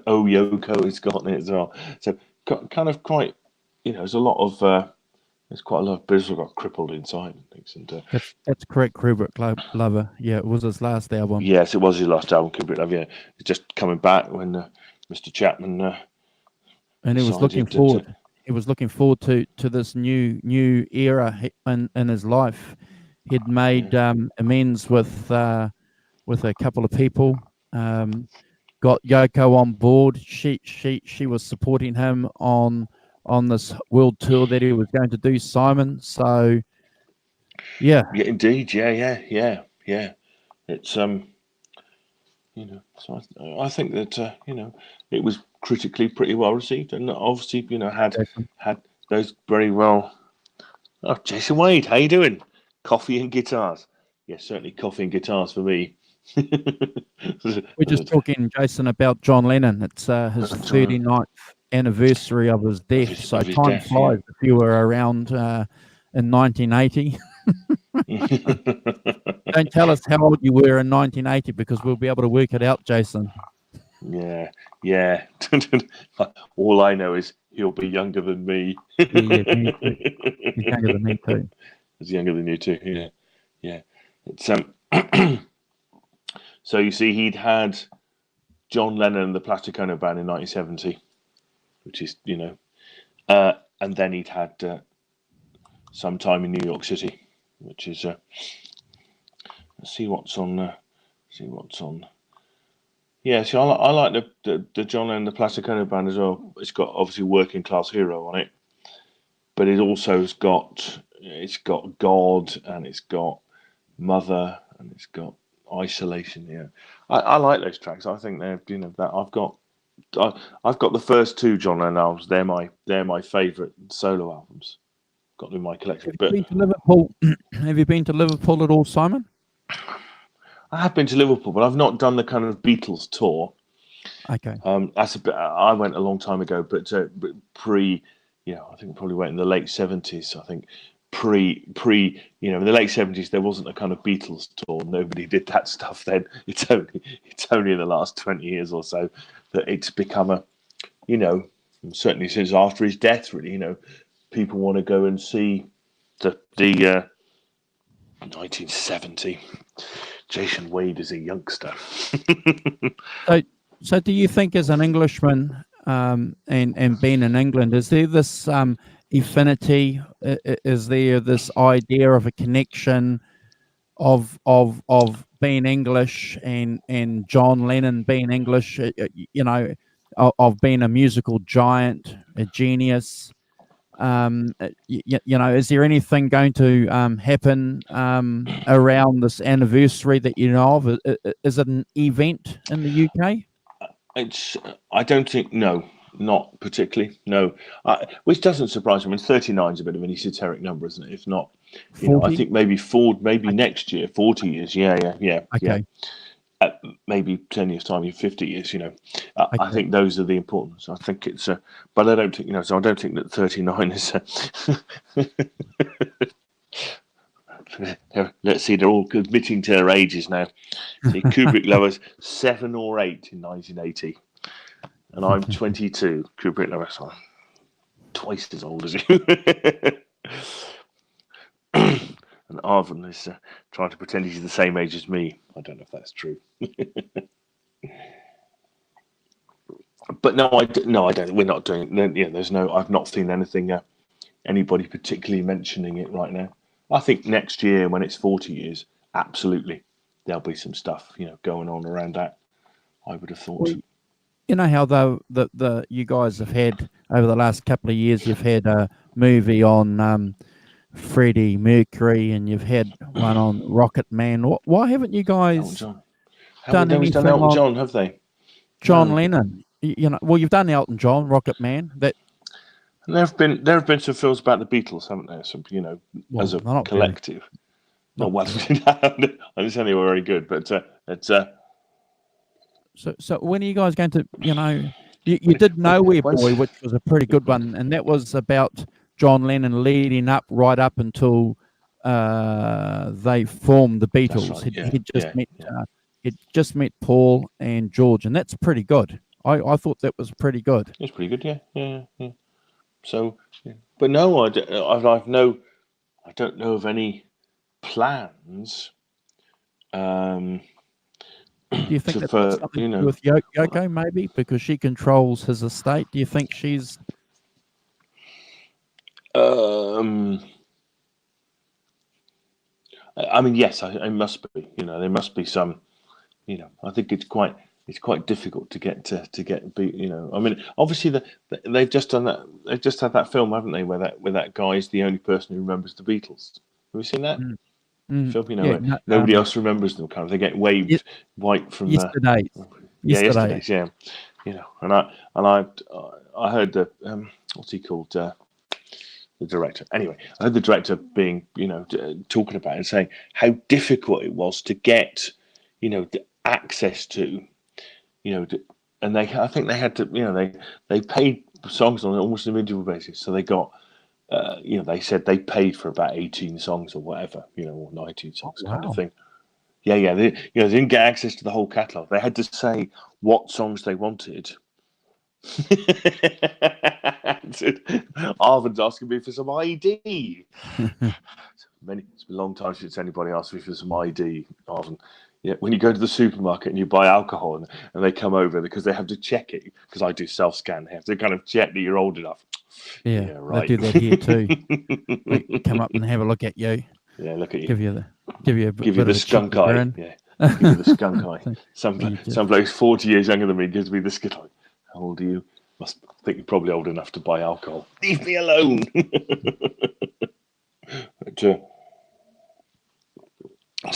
Oh Yoko is got on it as well. So kind of quite. There's a lot of. There's quite a lot of business got crippled inside and things. And that's correct, Kubrick Lover. Yeah, it was his last album. Yes, it was his last album, Kubrick Lover. Yeah, he's just coming back when Mr. Chapman. And he was looking forward. He was looking forward to this new era in his life. He'd made amends with a couple of people. Got Yoko on board. She was supporting him on this world tour that he was going to do, Simon. So, yeah, indeed, yeah. It's So I think that it was critically pretty well received, and obviously had those very well. Oh, Jason Wade, how you doing? Coffee and guitars. Yes, certainly coffee and guitars for me. We're just talking, Jason, about John Lennon. It's his 39th anniversary of his death. So of his time death, flies if you were around in 1980. Don't tell us how old you were in 1980 because we'll be able to work it out, Jason. Yeah. All I know is he'll be younger than me. Yeah, me too. He's younger than me too. He's younger than you too. Yeah. It's So you see, he'd had John Lennon and the Plastic Ono Band in 1970, which is and then he'd had some time in New York City, which is let's see what's on. Yeah, see, I like the John Lennon and the Plastic Ono Band as well. It's got obviously Working Class Hero on it, but it also has got God, and it's got Mother, and it's got Isolation. Yeah, I like those tracks. I think they're that I've got the first two John Lennon albums. They're my favourite solo albums. Got them in my collection. Have you been to Liverpool? Have you been to Liverpool at all, Simon? I have been to Liverpool, but I've not done the kind of Beatles tour. Okay. That's a bit. I went a long time ago, but pre, I think probably went in the late 70s. I think pre, in the late 70s there wasn't a kind of Beatles tour. Nobody did that stuff then. It's only in the last 20 years or so that it's become a, certainly since after his death, really, people want to go and see the 1970. Jason Wade is a youngster. So do you think, as an Englishman and being in England, is there this affinity? Is there this idea of a connection of being English and John Lennon being English? Of being a musical giant, a genius. Is there anything going to happen around this anniversary that you know of? Is it an event in the UK? I don't think, no, not particularly, no. Which doesn't surprise me. 39 is a bit of an esoteric number, isn't it? If not, I think maybe next year, 40 years. Yeah. Okay. Maybe 10 years time, 50 years. I think those are the important. I think it's, but I don't think So I don't think that 39 is. Let's see, they're all admitting to their ages now. See, Kubrick Lovers 7 or 8 in 1980, and I'm 22. Kubrick Lovers, I'm twice as old as you. And Arvin is trying to pretend he's the same age as me. I don't know if that's true. But no, I don't. We're not doing. There's no. I've not seen anything. Anybody particularly mentioning it right now. I think next year, when it's 40 years, absolutely, there'll be some stuff going on around that. I would have thought. Well, you know how the you guys have had over the last couple of years. You've had a movie on Freddie Mercury, and you've had one on Rocket Man. Why haven't you guys done anything Elton John? Have they? John Lennon. Well, you've done Elton John, Rocket Man. There have been some films about the Beatles, haven't there? Some, as a collective. No, well, it's only very good, but it's. So when are you guys going to? You did Nowhere Boy, which was a pretty good one, and that was about John Lennon leading up right up until they formed the Beatles. Right, he'd just met Paul and George, and that's pretty good. I thought that was pretty good. It's pretty good, yeah. So, but no, I don't know of any plans. Do you think that's got something to do with Yoko, maybe, because she controls his estate? Do you think she's? I mean, yes, it must be. There must be some. I think it's quite difficult to get. I mean, obviously they've just done that. They've just had that film, haven't they, where that guy is the only person who remembers the Beatles. Have you seen that film? Nobody else remembers them. Kind of, they get waved white from yesterday. Yesterday's. Yeah. And I heard the what's he called? The director. Anyway, I heard the director being, talking about it and saying how difficult it was to get, access to, and I think they had to, they paid songs on almost an individual basis. So they got, they said they paid for about 18 songs or whatever, or 19 songs kind of thing. Yeah. They didn't get access to the whole catalogue. They had to say what songs they wanted. Arvin's asking me for some ID. It's been a long time since anybody asked me for some ID, Arvin. Yeah, when you go to the supermarket and you buy alcohol and they come over because they have to check it, because I do self-scan, they have to kind of check that you're old enough. Yeah, right. They do that here too. They come up and have a look at you. Yeah, look at you. Give you the skunk eye. Grin. Yeah, give you the skunk eye. Some bloke's 40 years younger than me gives me the skunk eye. How old are you? I think you're probably old enough to buy alcohol. Leave me alone. But, I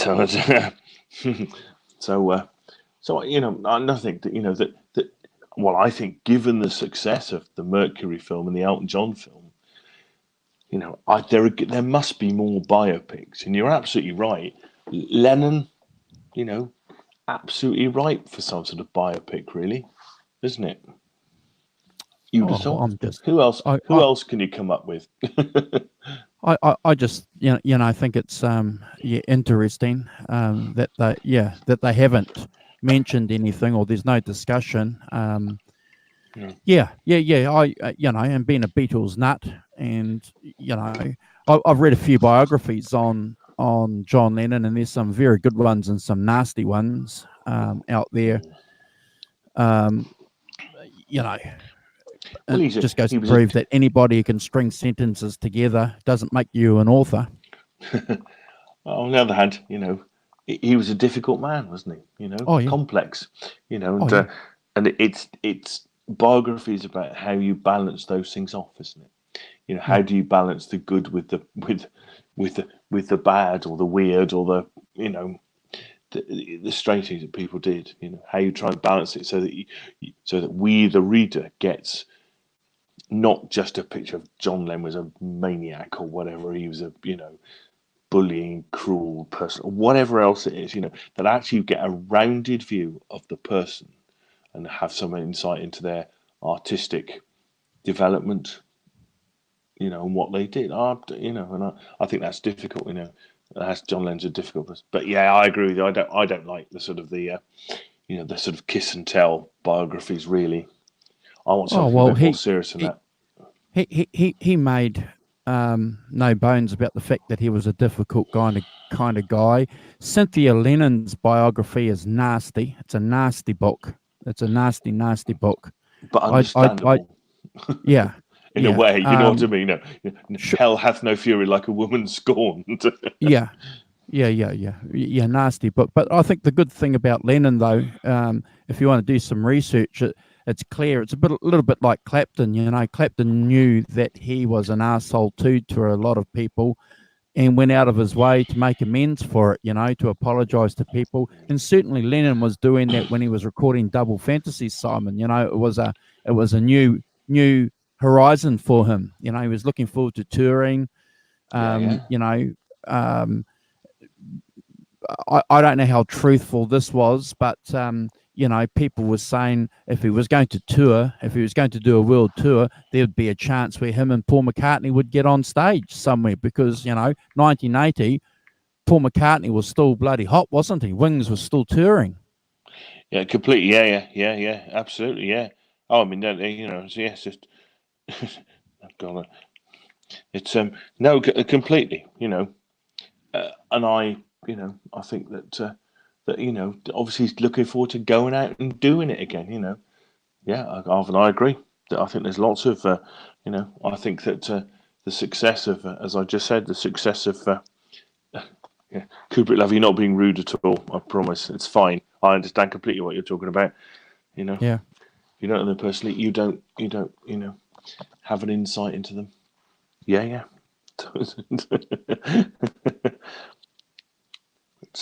think that well, I think given the success of the Mercury film and the Elton John film, there must be more biopics. And you're absolutely right. Lennon, absolutely right for some sort of biopic, really, isn't it? Who else? Who else can you come up with? I just I think it's interesting that they haven't mentioned anything, or there's no discussion. And being a Beatles nut, and I've read a few biographies on John Lennon, and there's some very good ones and some nasty ones out there. It just goes to prove that anybody who can string sentences together doesn't make you an author. On the other hand, he was a difficult man, wasn't he? Complex, and it's biographies about how you balance those things off, isn't it? How do you balance the good with the bad, or the weird, or the strange things that people did? How you try and balance it so that we, the reader, gets not just a picture of John Lennon was a maniac or whatever, he was a bullying, cruel person, or whatever else it is, that actually you get a rounded view of the person and have some insight into their artistic development, and what they did. And I think that's difficult, That's John Lennon's a difficult person. But yeah, I agree with you. I don't like the sort of the sort of kiss and tell biographies, really. I want something a bit more serious than that. He made no bones about the fact that he was a difficult kind of guy. Cynthia Lennon's biography is nasty. It's a nasty book. It's a nasty book. But understandable. Yeah. In a way, you know what I mean? Hell hath no fury like a woman scorned. Yeah, nasty book. But I think the good thing about Lennon, though, if you want to do some research, it's clear. It's a little bit like Clapton. Clapton knew that he was an arsehole too to a lot of people, and went out of his way to make amends for it. To apologise to people. And certainly Lennon was doing that when he was recording Double Fantasy, Simon. It was a new horizon for him. He was looking forward to touring. I don't know how truthful this was, but people were saying if he was going to tour, if he was going to do a world tour, there'd be a chance where him and Paul McCartney would get on stage somewhere, because 1980, Paul McCartney was still bloody hot, wasn't he? Wings was still touring. Yeah, completely. Yeah, absolutely. Yeah. Oh, I mean, it's just. It's no, completely, and I think that obviously he's looking forward to going out and doing it again. Arvin, I agree. I think there's lots of I think that the success of, as I just said, the success of Kubrick Love You, not being rude at all, I promise, it's fine. I understand completely what you're talking about. Yeah. If you don't know them personally, you don't have an insight into them. Yeah.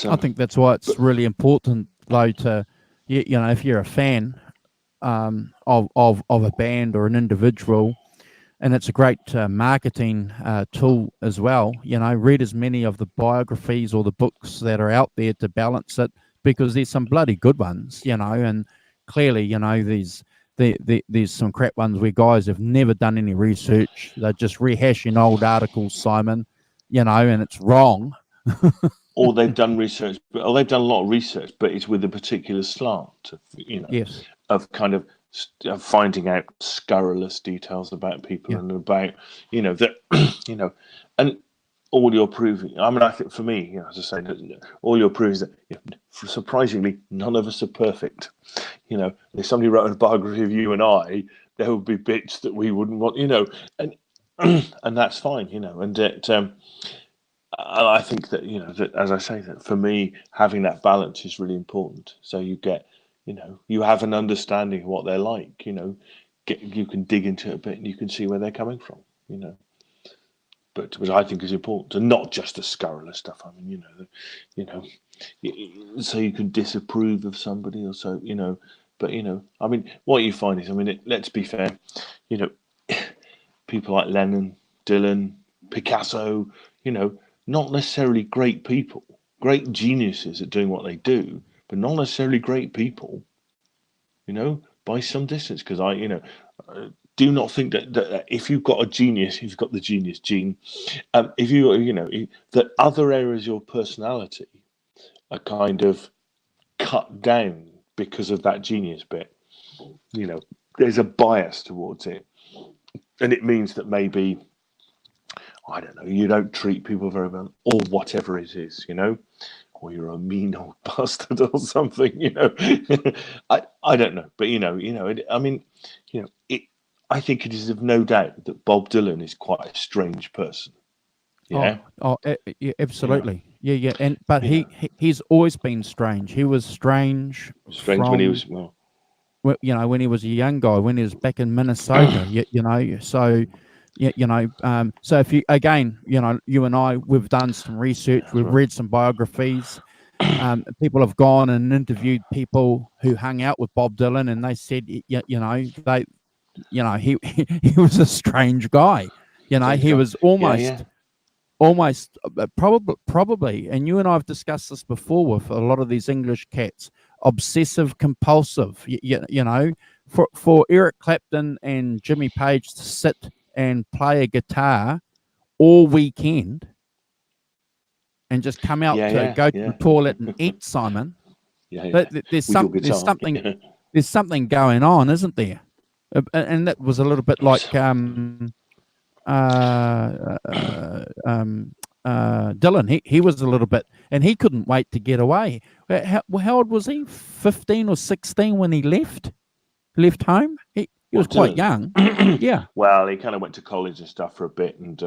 I think that's why it's really important, though, to if you're a fan of a band or an individual, and it's a great marketing tool as well. Read as many of the biographies or the books that are out there to balance it, because there's some bloody good ones, and clearly, there's some crap ones where guys have never done any research. They're just rehashing old articles, Simon, and it's wrong. Or they've done research, or they've done a lot of research, but it's with a particular slant, Yes. of kind of finding out scurrilous details about people and about, that, and all you're proving. I mean, I think for me, as I say, all you're proving is that surprisingly, none of us are perfect. If somebody wrote a biography of you and I, there would be bits that we wouldn't want, and and that's fine, and it. I think that that, as I say, that for me having that balance is really important. So you get, you have an understanding of what they're like. You can dig into it a bit and you can see where they're coming from. But which I think is important, and not just the scurrilous stuff. I mean, so you can disapprove of somebody or so, But I mean, what you find is, I mean, let's be fair, people like Lennon, Dylan, Picasso, not necessarily great people, great geniuses at doing what they do, but not necessarily great people, by some distance. Because do not think that if you've got a genius, you've got the genius gene. If that other areas of your personality are kind of cut down because of that genius bit, there's a bias towards it, and it means that maybe, I don't know, you don't treat people very well, or whatever it is, or you're a mean old bastard or something, I don't know, but I mean, I think it is of no doubt that Bob Dylan is quite a strange person. Yeah. Yeah, absolutely. Yeah. But he's always been strange. He was strange. When he was when he was a young guy, when he was back in Minnesota. So. So if you, again, you and I, we've done some research, we've read some biographies. People have gone and interviewed people who hung out with Bob Dylan, and they said, he was a strange guy. He was almost probably, and you and I have discussed this before with a lot of these English cats, obsessive compulsive. For Eric Clapton and Jimmy Page to sit and play a guitar all weekend and just come out to go to the toilet and eat, Simon. There's something going on, isn't there? And that was a little bit like Dylan. He was a little bit, and he couldn't wait to get away. How old was he? 15 or 16 when he left home? He was quite young. Yeah. Well, he kind of went to college and stuff for a bit, and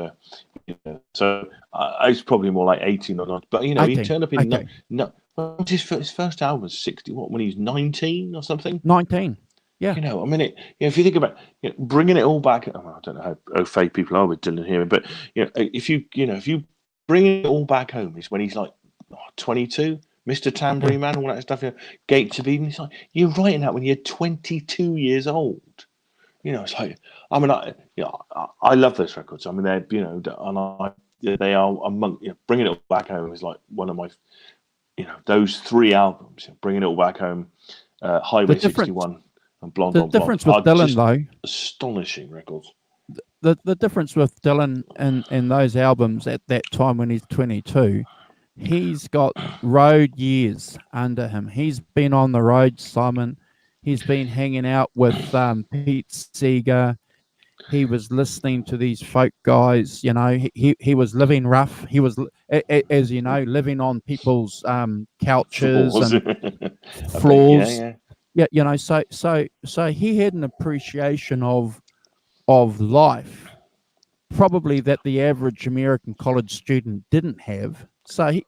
so I was probably more like 18 or not. But 18. He turned up in his first album was 60. What, when he was 19 or something? 19. Yeah. I mean, if you think about bringing it all back. I don't know how au fait people are with Dylan here, but if you bring it all back home, is when he's like 22. Mr. Tambourine Man, all that stuff. Gates of Eden. It's like you're writing that when you're 22 years old. It's like, I mean, I love those records. I mean, they're they are among bringing it all back home is like one of my, those three albums. Bringing it all back home, Highway 61, and Blonde on Blonde. The difference with Dylan, though, astonishing records. The difference with Dylan and those albums at that time when he's 22. He's got road years under him. He's been on the road, Simon. He's been hanging out with Pete Seeger. He was listening to these folk guys. He was living rough. He was, as you know, living on people's couches and floors. Yeah. So he had an appreciation of life, probably that the average American college student didn't have. So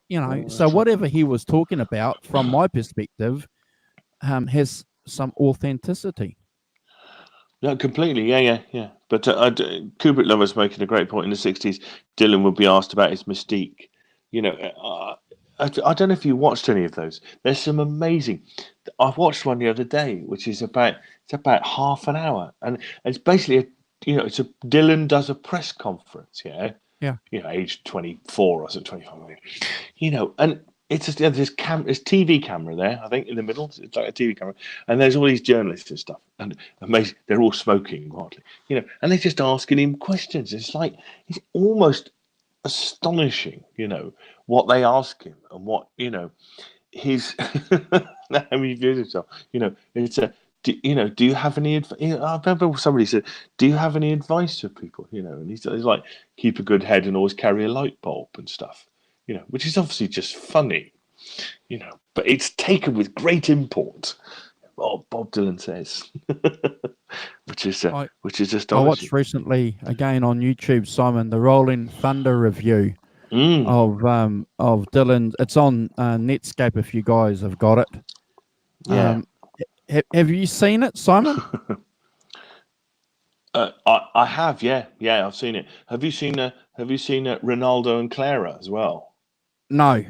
so whatever he was talking about, from my perspective, has some authenticity. No, completely. Yeah. But Kubrick Lover's making a great point. In the 60s, Dylan would be asked about his mystique. I don't know if you watched any of those. There's some amazing. I watched one the other day, which is about half an hour, and it's basically Dylan does a press conference. Yeah. Yeah. Age 24 or so, 25. And it's just there's TV camera there, I think, in the middle. It's like a TV camera, and there's all these journalists and stuff, and amazing, they're all smoking wildly, and they're just asking him questions. It's like it's almost astonishing, what they ask him and what his how he views himself. It's a do you have any advice? I remember somebody said, "Do you have any advice for people?" And he's like, keep a good head and always carry a light bulb and stuff. Which is obviously just funny, but it's taken with great import. What Bob Dylan says, which is astonishing. I watched recently again on YouTube, Simon, the Rolling Thunder review of Dylan. It's on Netscape if you guys have got it. Yeah. Have you seen it, Simon? I have, yeah, I've seen it. Have you seen Ronaldo and Clara as well? No.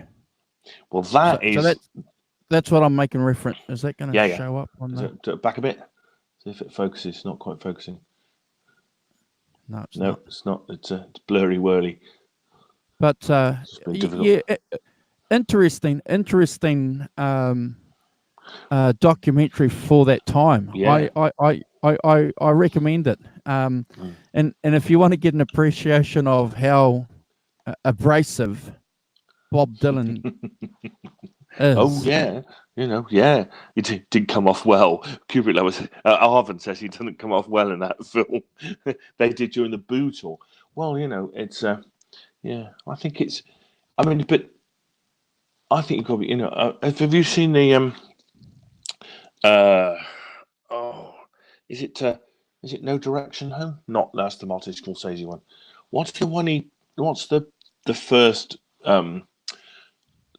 Well, that's what I'm making reference. Is that going to show up on that? Back a bit. See if it focuses. It's not quite focusing. No, it's not. It's not. It's blurry whirly. But yeah, interesting documentary for that time. Yeah. I recommend it. And if you want to get an appreciation of how abrasive Bob Dylan is. Oh yeah, he did come off well. Kubrick Arvin says he doesn't come off well in that film. They did during the Boo tour. Well, it's I think it's. I mean, but I think you've got to be. Have you seen the is it No Direction Home? Not that's the Martin Scorsese one. What's the one What's the first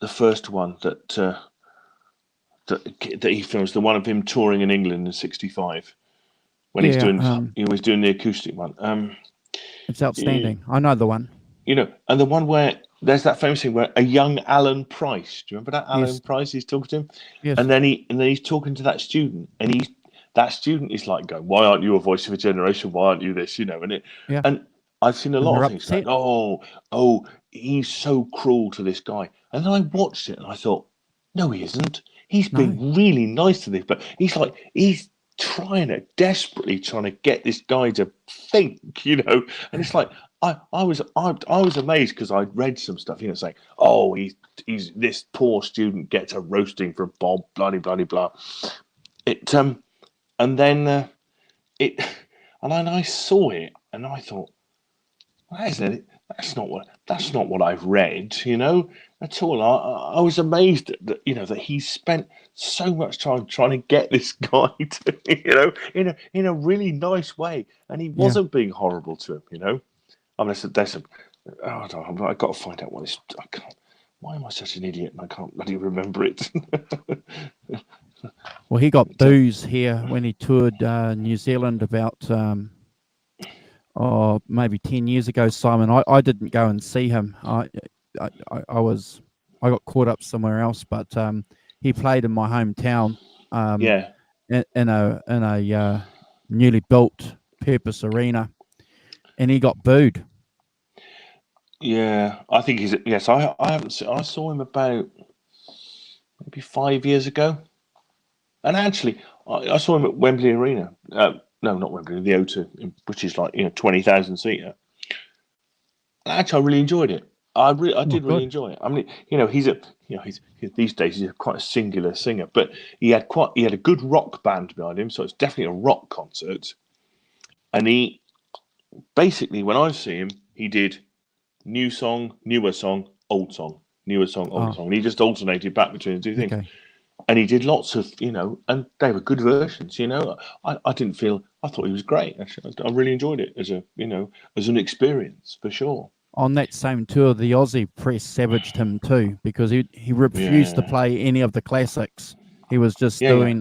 the first one that he films, the one of him touring in England in '65 when he was doing the acoustic one. It's outstanding. I know the one. And the one where there's that famous thing where a young Alan Price. Do you remember that Alan Price? He's talking to him, and then he's talking to that student, and that student is like going, "Why aren't you a voice of a generation? Why aren't you this?" And I've seen a lot of things like, "Oh, he's so cruel to this guy," and then I watched it and I thought, "No, he isn't. He's been really nice to this, but he's desperately trying to get this guy to think, And it's like I was amazed because I'd read some stuff, saying, "Oh, he's this poor student gets a roasting from Bob, blah blah blah blah." It and then and then I saw it and I thought, that's not what I've read, at all. I was amazed that that he spent so much time trying to get this guy to, in a really nice way, and he wasn't being horrible to him, I mean, I've got to find out what this. I can't. Why am I such an idiot and I can't bloody remember it? Well, he got booze here when he toured New Zealand about maybe 10 years ago, Simon. I didn't go and see him. I got caught up somewhere else, but he played in my hometown. In a newly built Purpose Arena, and he got booed. Yeah, I think he's. Yes, I haven't. I saw him about maybe 5 years ago, and actually, I saw him at Wembley Arena. No, not Wembley, the O2, which is like 20,000 seater. Actually, I really enjoyed it. I did really enjoy it. I mean, he's these days he's quite a singular singer, but he had a good rock band behind him, so it's definitely a rock concert. And he basically, when I see him, he did new song, newer song, old song, newer song, old song, and he just alternated back between the two things. Okay. And he did lots of, and they were good versions. I thought he was great. Actually, I really enjoyed it as an experience for sure. On that same tour, the Aussie press savaged him too because he refused to play any of the classics. He was just doing.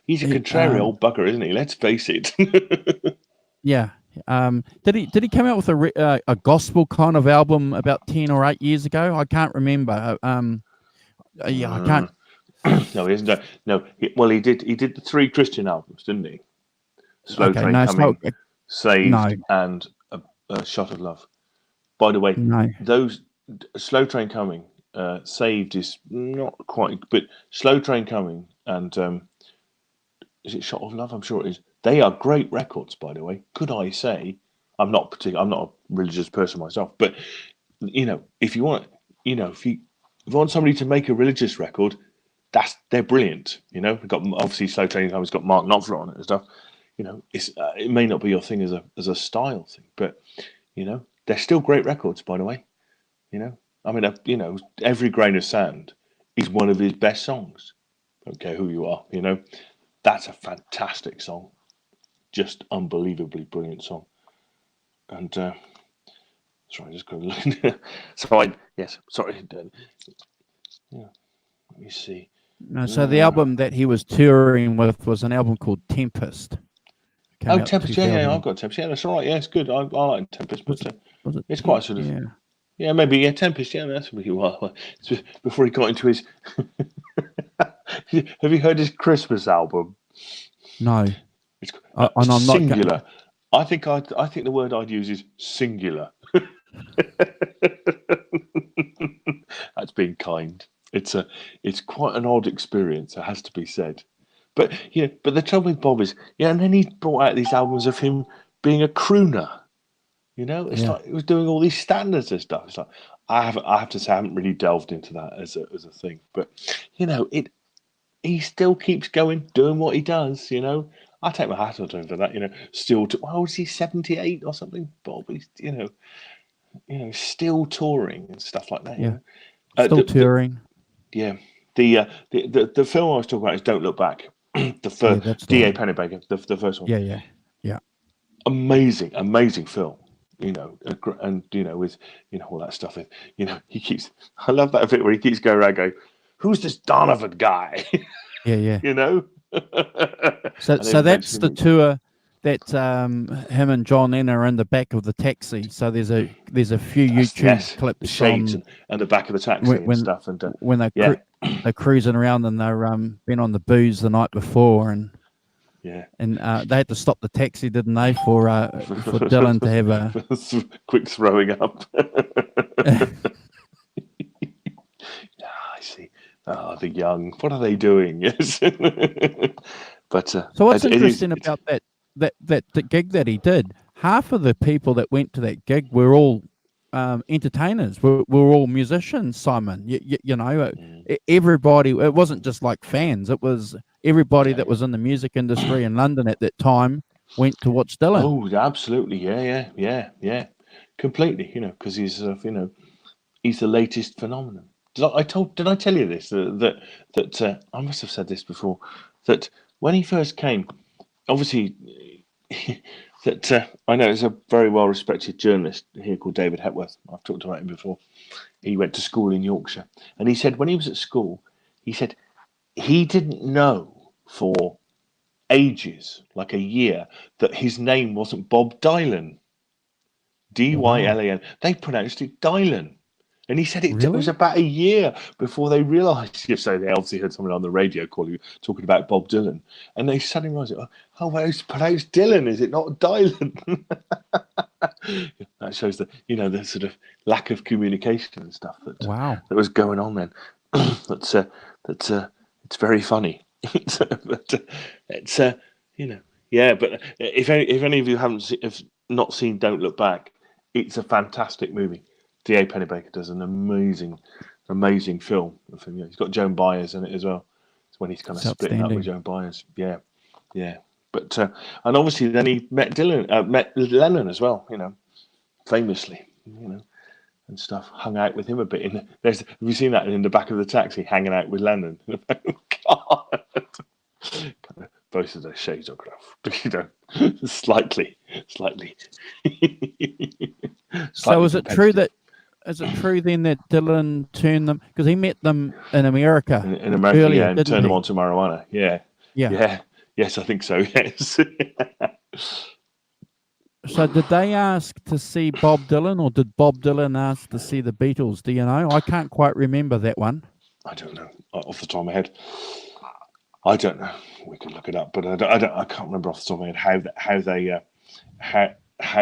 He's a contrary old bugger, isn't he? Let's face it. Yeah. Did he come out with a gospel kind of album about 10 or 8 years ago? I can't remember. I can't. No, he hasn't done. No, he did. He did the 3 Christian albums, didn't he? Slow Train Coming, Saved, and A Shot of Love. By the way, those Slow Train Coming Saved is not quite, but Slow Train Coming and is it Shot of Love? I'm sure it is. They are great records, by the way. Could I say? I'm not a religious person myself, but if you want, if you want somebody to make a religious record, they're brilliant. We've got obviously Slow Train Coming's got Mark Knopfler on it and stuff. It may not be your thing as a style thing, but they're still great records, by the way. I mean, Every Grain of Sand is one of his best songs. Don't care who you are, that's a fantastic song, just unbelievably brilliant song. And sorry, just going to look. Sorry. Yeah, let me see. No, so the album that he was touring with was an album called Tempest. Tempest, yeah, I've got Tempest. Yeah, that's all right. Yeah, it's good. I like Tempest, but it's quite sort of. Yeah, maybe. Yeah, Tempest. Yeah, that's really well. Before he got into his. Have you heard his Christmas album? No. It's I'm singular. I think the word I'd use is singular. That's being kind. It's quite an odd experience. It has to be said. But but the trouble with Bob is, and then he brought out these albums of him being a crooner. It's like he was doing all these standards and stuff. It's like I have to say I haven't really delved into that as a thing. But he still keeps going, doing what he does. I take my hat off to him for that. Still, was he 78 or something? Bob, he's still touring and stuff like that. Yeah, still touring. The film I was talking about is Don't Look Back. The first D.A. Pennebaker, the first one. Yeah. Amazing film. And with all that stuff. He keeps. I love that bit where he keeps going around going, "Who's this Donovan guy?" Yeah. So that's the him. tour that him and John Lennon are in the back of the taxi. So there's a few YouTube clips, the shades and the back of the taxi and stuff, and when they're cruising around and they're been on the booze the night before, and they had to stop the taxi, didn't they, for Dylan to have a quick throwing up. I see. Oh, the young. What are they doing? Yes. But so what's interesting about that gig that he did? Half of the people that went to that gig were all entertainers. We're all musicians, Simon. Everybody. It wasn't just like fans. It was everybody that was in the music industry in London at that time went to watch Dylan. Oh, absolutely. Yeah. Completely. Because he's he's the latest phenomenon. Did I tell you this? That I must have said this before. That when he first came, obviously. That I know is a very well-respected journalist here called David Hepworth. I've talked about him before. He went to school in Yorkshire, and he said when he was at school, he said he didn't know for ages, like a year, that his name wasn't Bob Dylan. Dylan. They pronounced it Dylan. And he said it was about a year before they realised. So they obviously heard someone on the radio talking about Bob Dylan, and they suddenly realised, well, it's pronounced Dylan, is it not Dylan? That shows the sort of lack of communication and stuff that was going on then. That's it's very funny. But if any of you have not seen Don't Look Back, it's a fantastic movie. D.A. Pennebaker does an amazing film. He's got Joan Baez in it as well. It's when he's kind of splitting up with Joan Baez. Yeah. But and obviously then he met Lennon as well. Famously. And stuff. Hung out with him a bit. Have you seen that in the back of the taxi, hanging out with Lennon? God. Kind of both of those shades of graph. Slightly. So is it true then that Dylan turned them, because he met them in America? In America, earlier, and turned them on to marijuana. Yeah. Yes, I think so. Yes. So did they ask to see Bob Dylan, or did Bob Dylan ask to see the Beatles? Do you know? I can't quite remember that one. I don't know off the top of my head. I don't know. We could look it up, but I can't remember off the top of my head how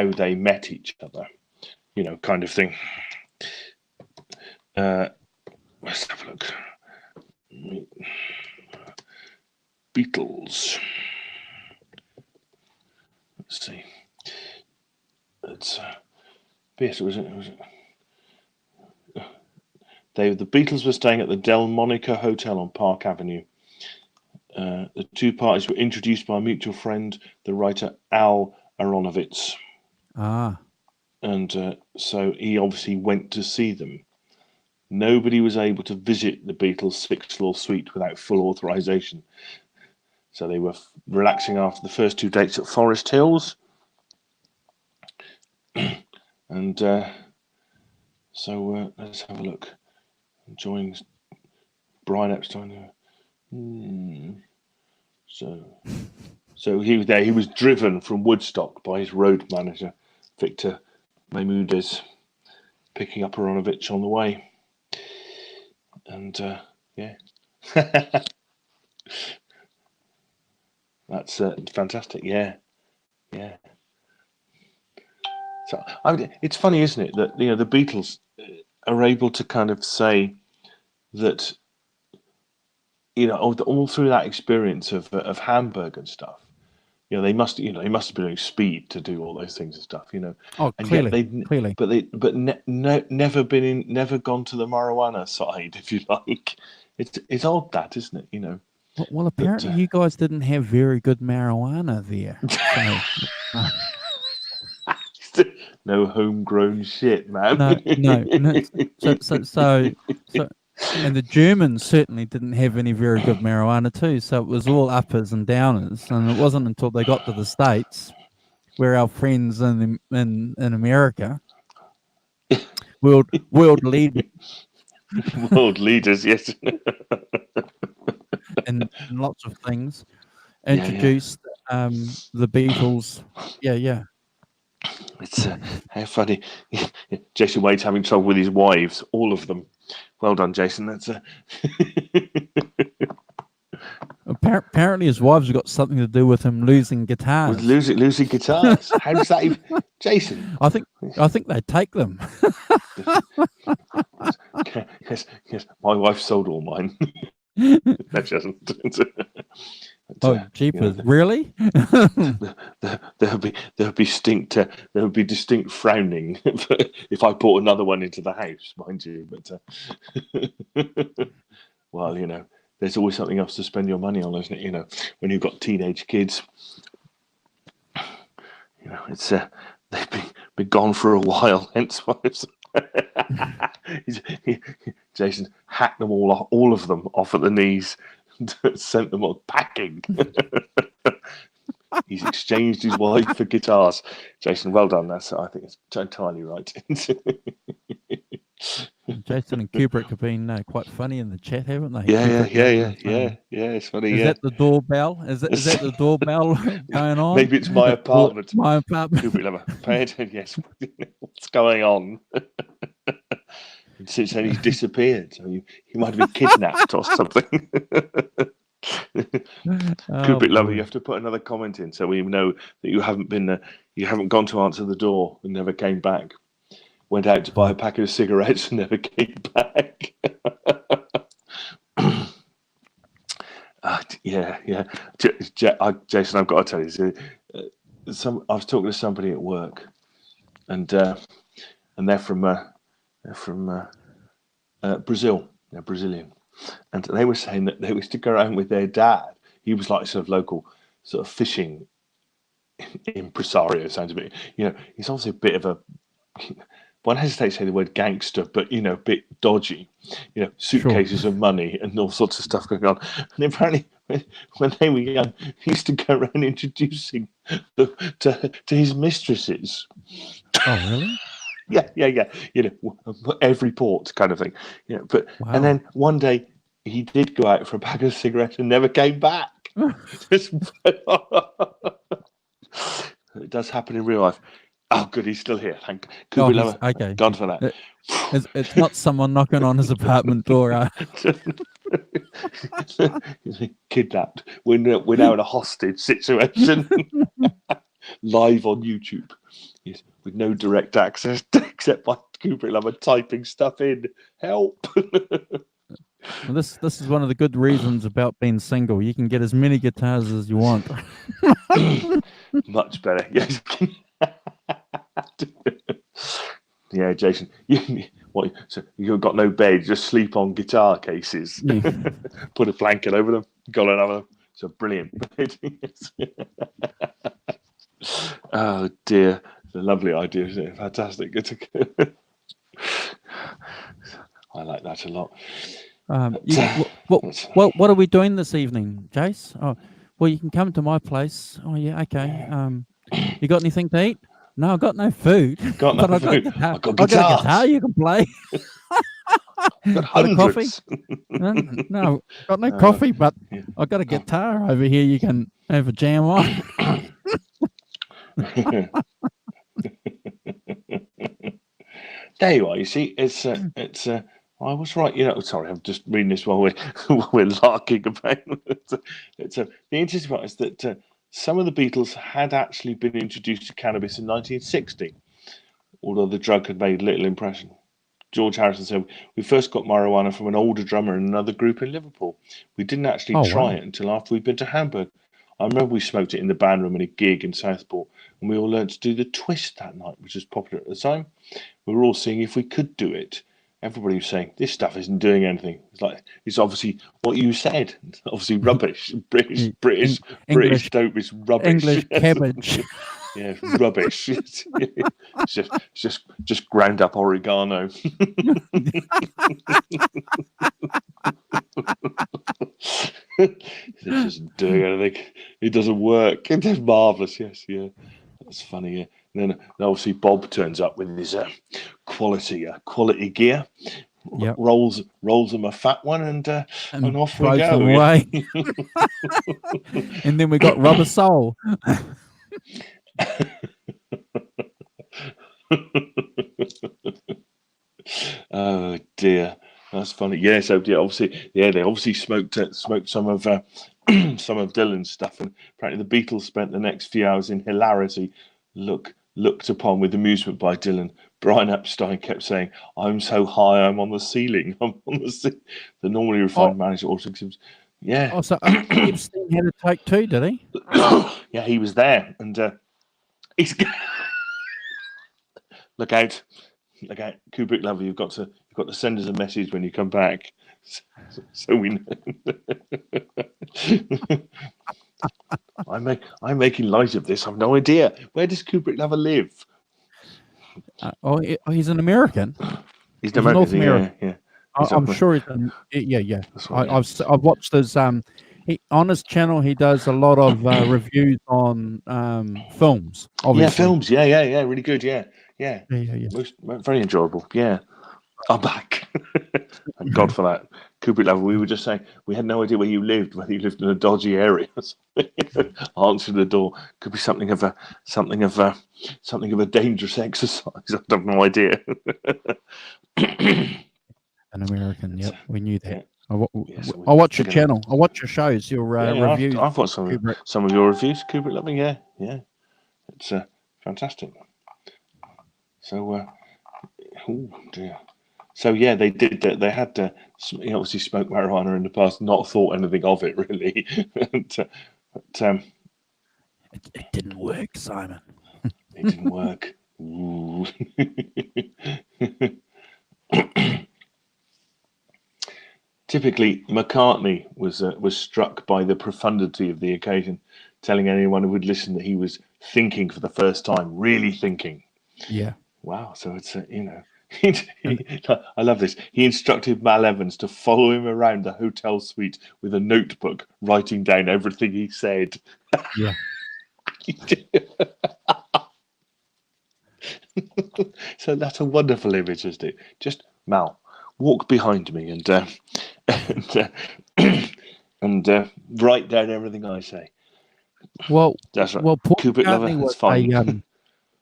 they met each other. Kind of thing. Beatles. Let's see. It's Beatles, was it? The Beatles were staying at the Delmonico Hotel on Park Avenue. The two parties were introduced by a mutual friend, the writer Al Aronovitz. Ah. And so he obviously went to see them. Nobody was able to visit the Beatles' sixth-floor suite without full authorization. So they were relaxing after the first two dates at Forest Hills. And so let's have a look. Enjoying Brian Epstein. So he was there. He was driven from Woodstock by his road manager, Victor Maimoudes, picking up Aronovitch on the way. And yeah, that's fantastic. Yeah. So it's funny, isn't it, that the Beatles are able to kind of say that all through that experience of Hamburg and stuff. They must have been doing speed to do all those things and stuff. Oh, And clearly, yet clearly. Never gone to the marijuana side, if you like. It's odd, that, isn't it? Well, apparently you guys didn't have very good marijuana there. So, no homegrown shit, man. No. So, and the Germans certainly didn't have any very good marijuana too. So it was all uppers and downers, and it wasn't until they got to the States, where our friends in America, world leaders, world leaders, yes, and lots of things, introduced the Beatles. Yeah. It's how funny. Jason Wade's having trouble with his wives, all of them. Well done, Jason. That's apparently his wives have got something to do with him losing guitars. With losing guitars. How does that even, Jason? I think they take them. Yes. My wife sold all mine. No, she hasn't. Jeepers! Really? There'll be distinct frowning if I brought another one into the house, mind you. But well, there's always something else to spend your money on, isn't it? When you've got teenage kids, it's they've been gone for a while. Hence why Jason hacked them all of them off at the knees. Sent them on packing. He's exchanged his wife for guitars. Jason, well done. I think it's entirely right. Jason and Kubrick have been quite funny in the chat, haven't they? Yeah. It's funny. Is that the doorbell? Is that the doorbell going on? Maybe it's my apartment. My apartment. Kubrick lover. Pay attention. Yes. What's going on? Since then he's disappeared, so he might have been kidnapped or something. Kubrick lover, you have to put another comment in so we know that you haven't gone to answer the door and never came back. Went out to buy a packet of cigarettes and never came back. Yeah. Jason, I've got to tell you, I was talking to somebody at work, and they're from Brazil. They're Brazilian, and they were saying that they used to go around with their dad. He was like sort of local, sort of fishing impresario. Sounds a bit, he's obviously a bit of a. One hesitates to say the word gangster, but a bit dodgy. Suitcases of money and all sorts of stuff going on. And apparently, when they were young, he used to go around introducing them to his mistresses. Oh, really? Yeah. Every port kind of thing. But wow. And then one day he did go out for a pack of cigarettes and never came back. It does happen in real life. Oh, good, he's still here. Thank God. Okay. God for that. It's not someone knocking on his apartment door. Kidnapped. We're now in a hostage situation. Live on YouTube. Yes, with no direct access except by Kubrick lover typing stuff in. Help. Well, this is one of the good reasons about being single. You can get as many guitars as you want. Much better. Yes. Yeah, Jason. What? So you've got no bed, just sleep on guitar cases. Yeah. Put a blanket over them. Got another. It's a brilliant bed. Oh dear, it's a lovely idea, isn't it? Fantastic. I like that a lot. What are we doing this evening, Jace? Oh, well, you can come to my place. Oh, yeah, okay. You got anything to eat? No, I've got no food. Got no but food. I've got guitars. a guitar you can play. Got a coffee? hundreds. No, got no coffee, but Yeah. I've got a guitar over here you can have a jam on. There you are. You see, it's I was right. Sorry, I'm just reading this while we're larking about. The interesting part is that some of the Beatles had actually been introduced to cannabis in 1960, although the drug had made little impression. George Harrison said, "We first got marijuana from an older drummer in another group in Liverpool. We didn't actually try it until after we'd been to Hamburg. I remember we smoked it in the band room at a gig in Southport, and we all learned to do the twist that night, which was popular at the time. We were all seeing if we could do it. Everybody was saying, this stuff isn't doing anything. It's obviously what you said. It's obviously rubbish. British dope is rubbish. English cabbage. Yeah, rubbish. It's just ground up oregano. It doesn't do anything. It doesn't work. It's marvelous. Yes, yeah, that's funny. Yeah. And then obviously Bob turns up with his quality gear. Yep. Rolls him a fat one, and off we go. Away. And then we got Rubber Soul. Oh dear, that's funny. Yeah, so yeah, they obviously smoked some of some of Dylan's stuff, and apparently the Beatles spent the next few hours in hilarity, looked upon with amusement by Dylan. Brian Epstein kept saying, "I'm so high, I'm on the ceiling. I'm on the ceiling." The normally refined manager also seems, yeah. Oh, so Epstein had a take too, did he? Yeah, he was there, and he's look out, Kubrick lover. You've got to send us a message when you come back, so we know. I'm making light of this. I've no idea. Where does Kubrick lover live? He's an American. He's an American. North American. Yeah. I'm sure he's yeah. Right, I've watched his on his channel. He does a lot of reviews on films. Obviously. Yeah, films. Yeah. Really good. Yeah. Yeah. Very enjoyable. Yeah. I'm back. Thank God for that. Kubrick lover, we were just saying we had no idea where you lived, whether you lived in a dodgy area. Answering the door could be something of a dangerous exercise. I have no idea. An American, yep, we knew that. Yeah. I watch your channel. I watch your shows, your reviews. I've watched some of your reviews, Kubrick lover. Yeah. It's fantastic. So, oh dear. So yeah, they did. They had to obviously smoke marijuana in the past, not thought anything of it really. But it didn't work, Simon. It didn't work. Ooh. Typically, McCartney was struck by the profundity of the occasion, telling anyone who would listen that he was thinking for the first time, really thinking. Yeah. Wow. So it's I love this. He instructed Mal Evans to follow him around the hotel suite with a notebook, writing down everything he said. Yeah. So that's a wonderful image, isn't it? Just Mal, walk behind me and write down everything I say. Well, that's right. Well, Paul Kubrick lover, McCartney that's fine.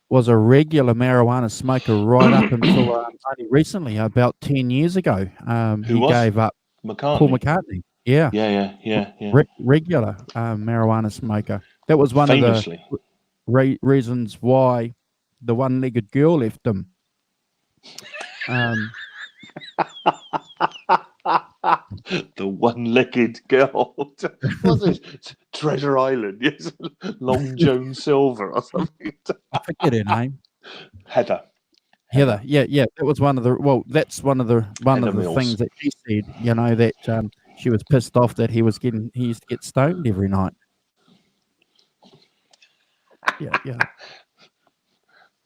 was a regular marijuana smoker right up until only recently, about 10 years ago. He gave up. McCartney. Paul McCartney. Yeah. Yeah. Regular marijuana smoker. That was one Famously. of the reasons why the one-legged girl left him. The one-legged girl. What's this? Treasure Island. Yes, Long Joan Silver or something. I forget her name. Heather. Heather. Yeah. That was one of the. Well, that's one of the Mills. things that she said. That she was pissed off that he used to get stoned every night.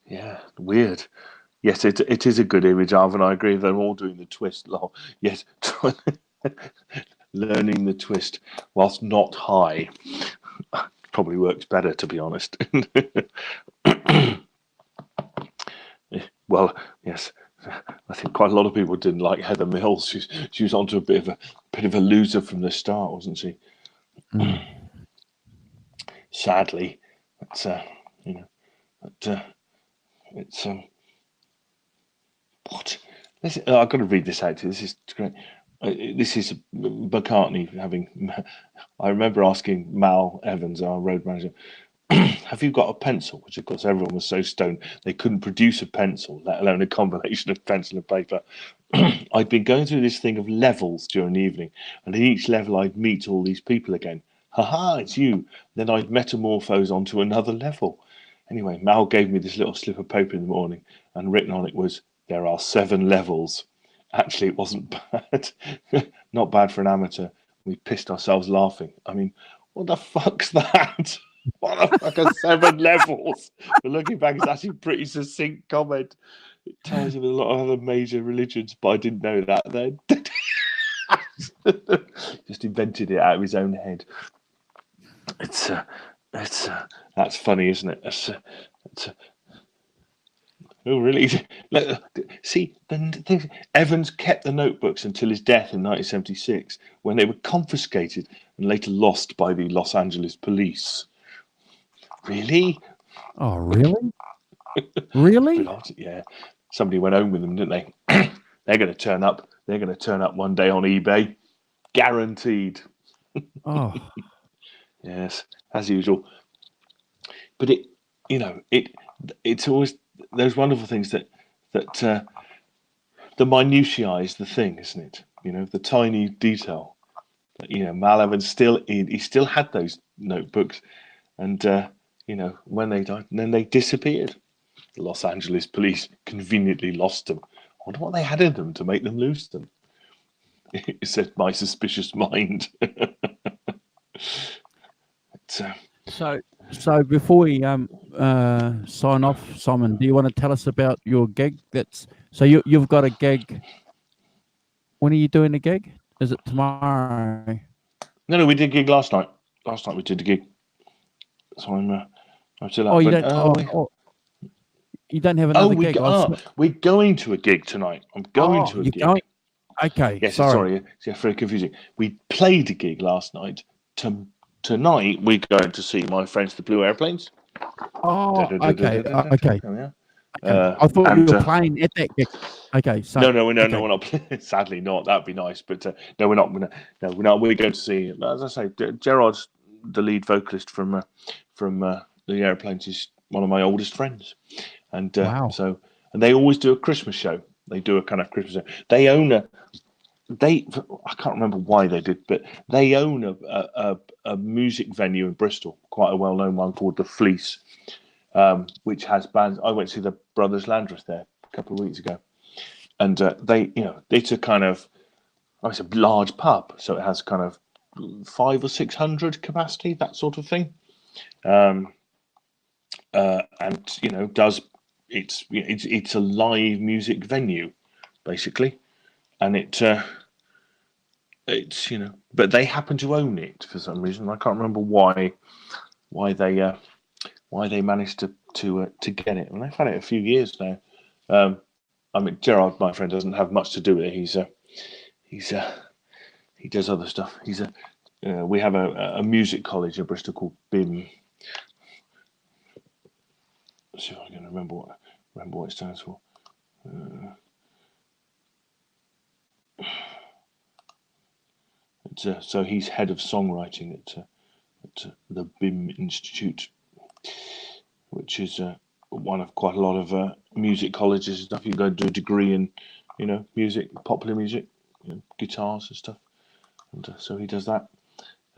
Yeah, weird. Yes, it is a good image, Arvin. I agree. They're all doing the twist. Yes, learning the twist whilst not high probably works better, to be honest. Well, yes, I think quite a lot of people didn't like Heather Mills. She was onto a bit of a loser from the start, wasn't she? Sadly, it's what? I've got to read this out to you. This is great. This is McCartney having. I remember asking Mal Evans, our road manager, have you got a pencil? Which, of course, everyone was so stoned they couldn't produce a pencil, let alone a combination of pencil and paper. I'd been going through this thing of levels during the evening, and in each level I'd meet all these people again. Ha, it's you. Then I'd metamorphose onto another level. Anyway, Mal gave me this little slip of paper in the morning, and written on it was, there are 7 levels. Actually, it wasn't bad. Not bad for an amateur. We pissed ourselves laughing. I mean, what the fuck's that? What the fuck are 7 levels? But looking back, it's actually a pretty succinct comment. It ties in with a lot of other major religions, but I didn't know that then. Just invented it out of his own head. That's funny, isn't it? Oh, really? See, Evans kept the notebooks until his death in 1976, when they were confiscated and later lost by the Los Angeles police. Really? Oh, really? Really? Yeah. Somebody went home with them, didn't they? They're going to turn up. They're going to turn up one day on eBay, guaranteed. Oh. Yes, as usual. But it's always those wonderful things that the minutiae is the thing, isn't it? The tiny detail. Mal Evans he still had those notebooks, and when they died, and then they disappeared. The Los Angeles police conveniently lost them. I wonder what they had in them to make them lose them. It said my suspicious mind. So before we sign off, Simon, do you want to tell us about your gig? You've got a gig. When are you doing the gig? Is it tomorrow? No, we did a gig last night. Last night we did a gig. So I'm still up. Oh, you don't. You don't have another gig. We're going to a gig tonight. I'm going to a gig. Going? Okay. Yes, sorry. It's very confusing. We played a gig last night. Tonight we're going to see my friends, the Blue Airplanes. Oh, okay. Okay. I thought you were playing at that gig. Okay. So no, we're not. Sadly, not. That'd be nice, but no, we're not. No, we're not. We're going to see. As I say, Gerard, the lead vocalist from the Airplanes, is one of my oldest friends, and wow. And they always do a Christmas show. They do a kind of Christmas show. They own I can't remember why they did, but they own a music venue in Bristol, quite a well-known one called The Fleece, which has bands. I went to see the Brothers Landreth there a couple of weeks ago, and it's a kind of, it's a large pub, so it has kind of 500 or 600 capacity, that sort of thing, and it's a live music venue, basically, and it's but they happen to own it for some reason. I can't remember why they managed to get it. And they've had it a few years now. I mean, Gerard, my friend, doesn't have much to do with it. He does other stuff. We have a music college in Bristol called BIM. Let's see if I can remember what it stands for. So he's head of songwriting at the BIM Institute, which is one of quite a lot of music colleges and stuff. You can go and do a degree in, music, popular music, guitars and stuff. and so he does that,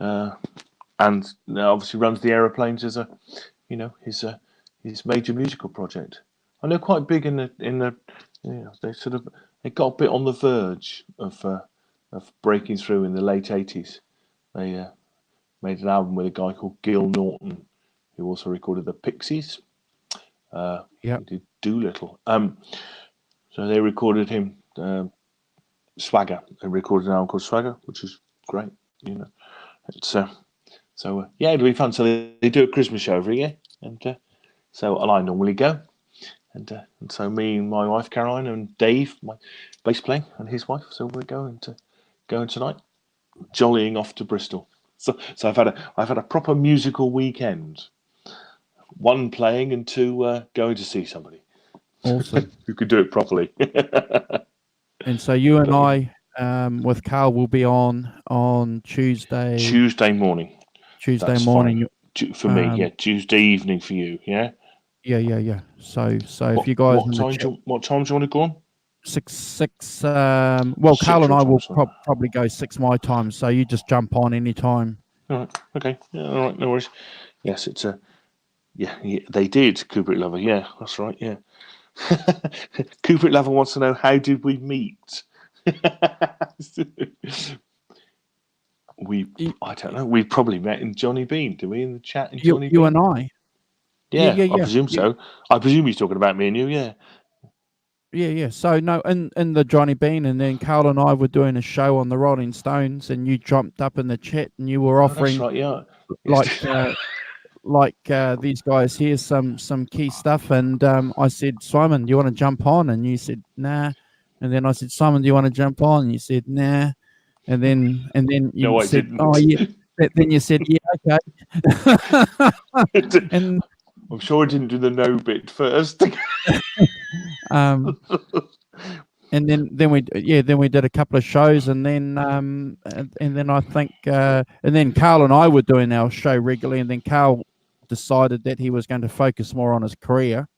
and obviously runs the Aeroplanes as a, his major musical project. And they're quite big in the they got a bit on the verge of breaking through in the late '80s. They made an album with a guy called Gil Norton, who also recorded the Pixies. Yeah. He did Doolittle. So they recorded him, Swagger. They recorded an album called Swagger, which is great. It's yeah, it'll be fun. So they do a Christmas show every year, and I normally go, and so me and my wife Caroline and Dave, my bass player, and his wife. So we're going tonight, jollying off to Bristol. So I've had a proper musical weekend. One, playing, and two, going to see somebody. Awesome. Who could do it properly. And so you and I, with Carl, will be on Tuesday. Tuesday morning. That's morning fine. For me, yeah. Tuesday evening for you, yeah. Yeah. So if you guys, what time do you want to go on? Six. Well, Carl and I will probably go 6 my time. So you just jump on any time. All right. Okay. Yeah, all right. No worries. Yes, it's a. Yeah, they did. Kubrick Lover. Yeah, that's right. Yeah. Kubrick Lover wants to know, how did we meet? I don't know. We probably met in Johnny Bean. Did we in the chat in Johnny Bean? You and I. Yeah, I presume so. I presume he's talking about me and you. Yeah. Yeah. So no, in the Johnny Bean, and then Carl and I were doing a show on the Rolling Stones, and you jumped up in the chat and you were offering, that's right, yeah, like these guys here some key stuff, and I said, Simon, do you want to jump on? And you said nah, and then I said, Simon, do you want to jump on? And you said nah, and then you no, said, I didn't. oh yeah. Then you said, yeah, okay. And I'm sure I didn't do the no bit first. And then we did a couple of shows, and then I think and then Carl and I were doing our show regularly, and then Carl decided that he was going to focus more on his career,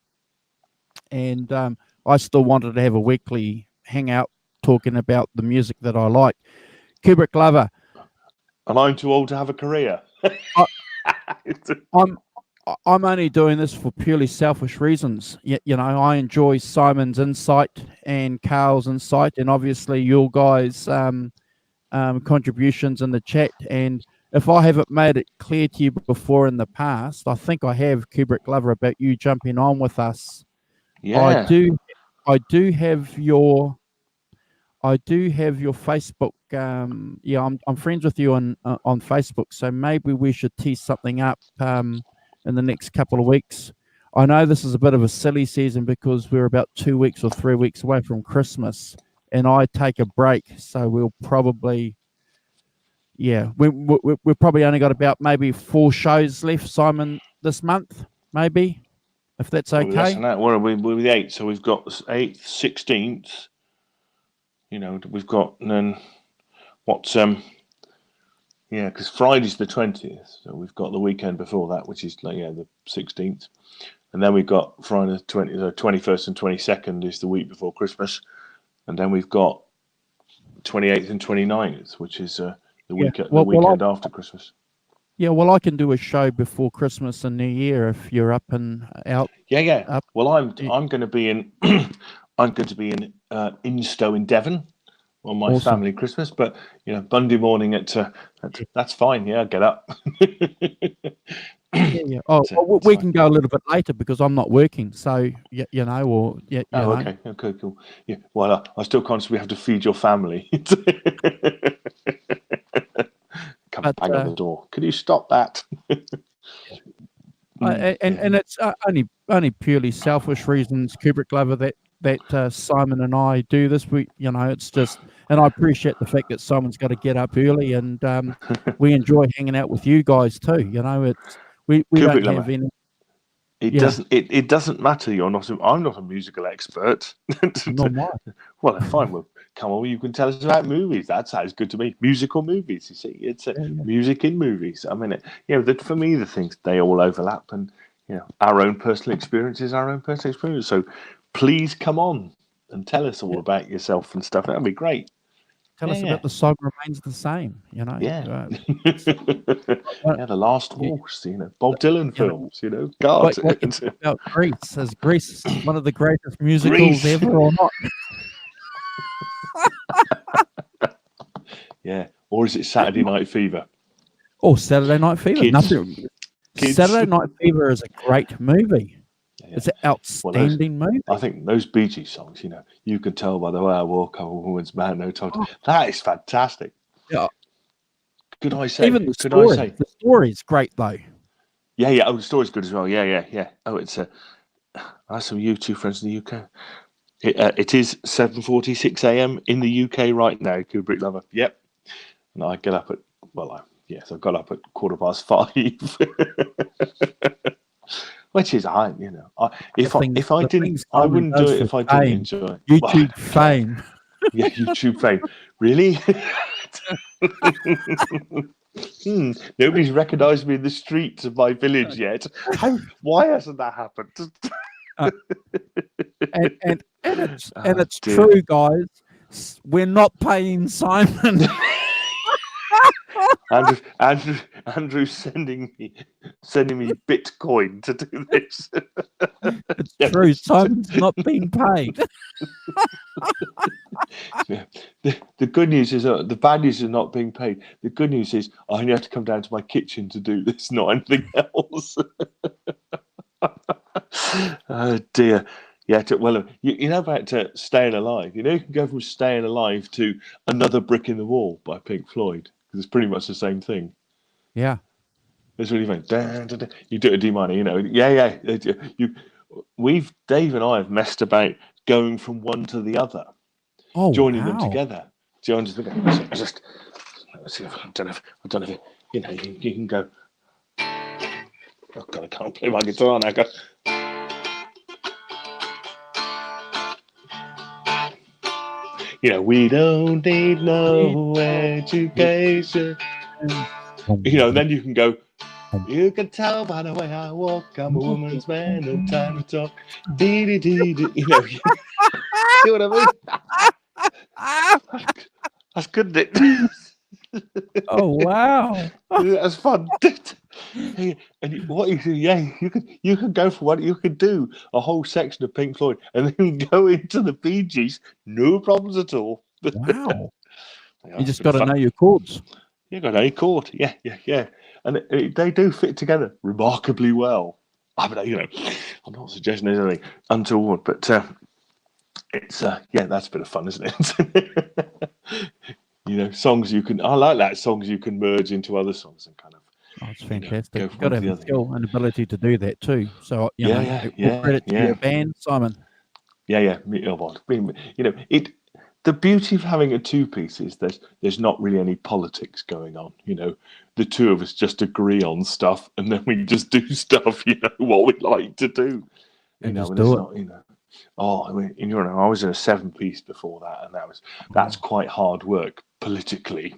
and I still wanted to have a weekly hangout talking about the music that I like. Kubrick Lover. And I'm too old to have a career. I'm only doing this for purely selfish reasons. I enjoy Simon's insight and Carl's insight, and obviously your guys' contributions in the chat. And if I haven't made it clear to you before in the past, I think I have, Kubrick Lover, about you jumping on with us. Yeah, I do have your Facebook. I'm friends with you on Facebook, so maybe we should tee something up in the next couple of weeks. I know this is a bit of a silly season because we're about 2 weeks or 3 weeks away from Christmas, and I take a break, so we'll probably, we've probably only got about maybe 4 shows left, Simon, this month, maybe, if that's okay. Less than that. We're with the 8th, so we've got 8th, 16th. We've got, and then what's because Friday's the 20th, so we've got the weekend before that, which is the 16th, and then we've got Friday the 21st and 22nd is the week before Christmas, and then we've got 28th and 29th, which is the weekend after Christmas. Yeah, well, I can do a show before Christmas and New Year if you're up and out. Yeah. Well, I'm going to be in Instow in Devon on my family Christmas, but Monday morning at that's fine. Yeah, get up. Yeah. Oh, we can go a little bit later because I'm not working. So Okay. Okay. Cool. Yeah. Well, I still conscious we have to feed your family. Come bang on the door. Could you stop that? And it's only purely selfish reasons, Kubrick Lover, that Simon and I do this. It's just, and I appreciate the fact that Simon's got to get up early, and we enjoy hanging out with you guys too. It's we don't have any. It doesn't matter. I'm not a musical expert. Not mine. Well, fine. Well, come on. You can tell us about movies. That sounds good to me. Musical movies. You see, it's music in movies. I mean, for me, the things, they all overlap, and our own personal experience is our own personal experience. So please come on and tell us all about yourself and stuff. That'd be great. Tell Yeah, us yeah. about the song remains the same. You know. Yeah. What, Yeah, The Last you, Waltz, Bob Dylan you know, films, God. what you think about Grease? Is Grease one of the greatest musicals Grease. ever or not? Yeah. Or is it Saturday Night Fever? Oh, Saturday Night Fever. Kids. Nothing. Kids. Saturday Night Fever is a great movie. Yeah. It's an Well, outstanding movie. I think those Bee Gees songs, you can tell by the way I walk, I'm a woman's man, no time. Oh, That is fantastic. yeah. Could I say? Even the Could I story. say? The story's great though. Yeah, yeah. Oh, the story's good as well. Yeah, yeah, yeah. Oh, it's I have some YouTube friends in the UK. It is 7:46 a.m. in the UK right now. Kubrick lover. Yep. And I get up at I got up at 5:15. Which is if I didn't, I wouldn't do it if I didn't enjoy it. YouTube fame. Yeah, YouTube fame. Really? Nobody's recognised me in the streets of my village yet. Why hasn't that happened? And it's true, guys. We're not paying Simon. Andrew's sending me Bitcoin to do this. It's true. Simon's not being paid. Yeah. The good news is the bad news is not being paid. The good news is I only have to come down to my kitchen to do this, not anything else. Oh dear. Yeah. You know about Staying Alive. You can go from Staying Alive to Another Brick in the Wall by Pink Floyd. It's pretty much the same thing. Yeah. It's really fun. You do it a D minor, Yeah. Dave and I have messed about going from one to the other, joining them together. I don't know if you can go. Oh God, I can't play my guitar now. We don't need no education. Then you can go. You can tell by the way I walk, I'm a woman's man, no time to talk. Dee. See what I mean? That's good, isn't it? Oh wow. That's fun. And what you do, you could go for what you could do a whole section of Pink Floyd and then go into the Bee Gees, no problems at all. Wow. Yeah, You just got to know your chords. You got a chord, yeah, and they do fit together remarkably well. I mean, I'm not suggesting there's anything untoward, but it's that's a bit of fun, isn't it? Songs you can. I like that songs you can merge into other songs and kind of. Oh, it's fantastic. You've got to have a skill and ability to do that too. So credit to your band, Simon. Yeah. The beauty of having a two-piece is there's not really any politics going on. The two of us just agree on stuff, and then we just do stuff. What we like to do. Oh, I mean, I was in a 7-piece before that, and that's quite hard work politically.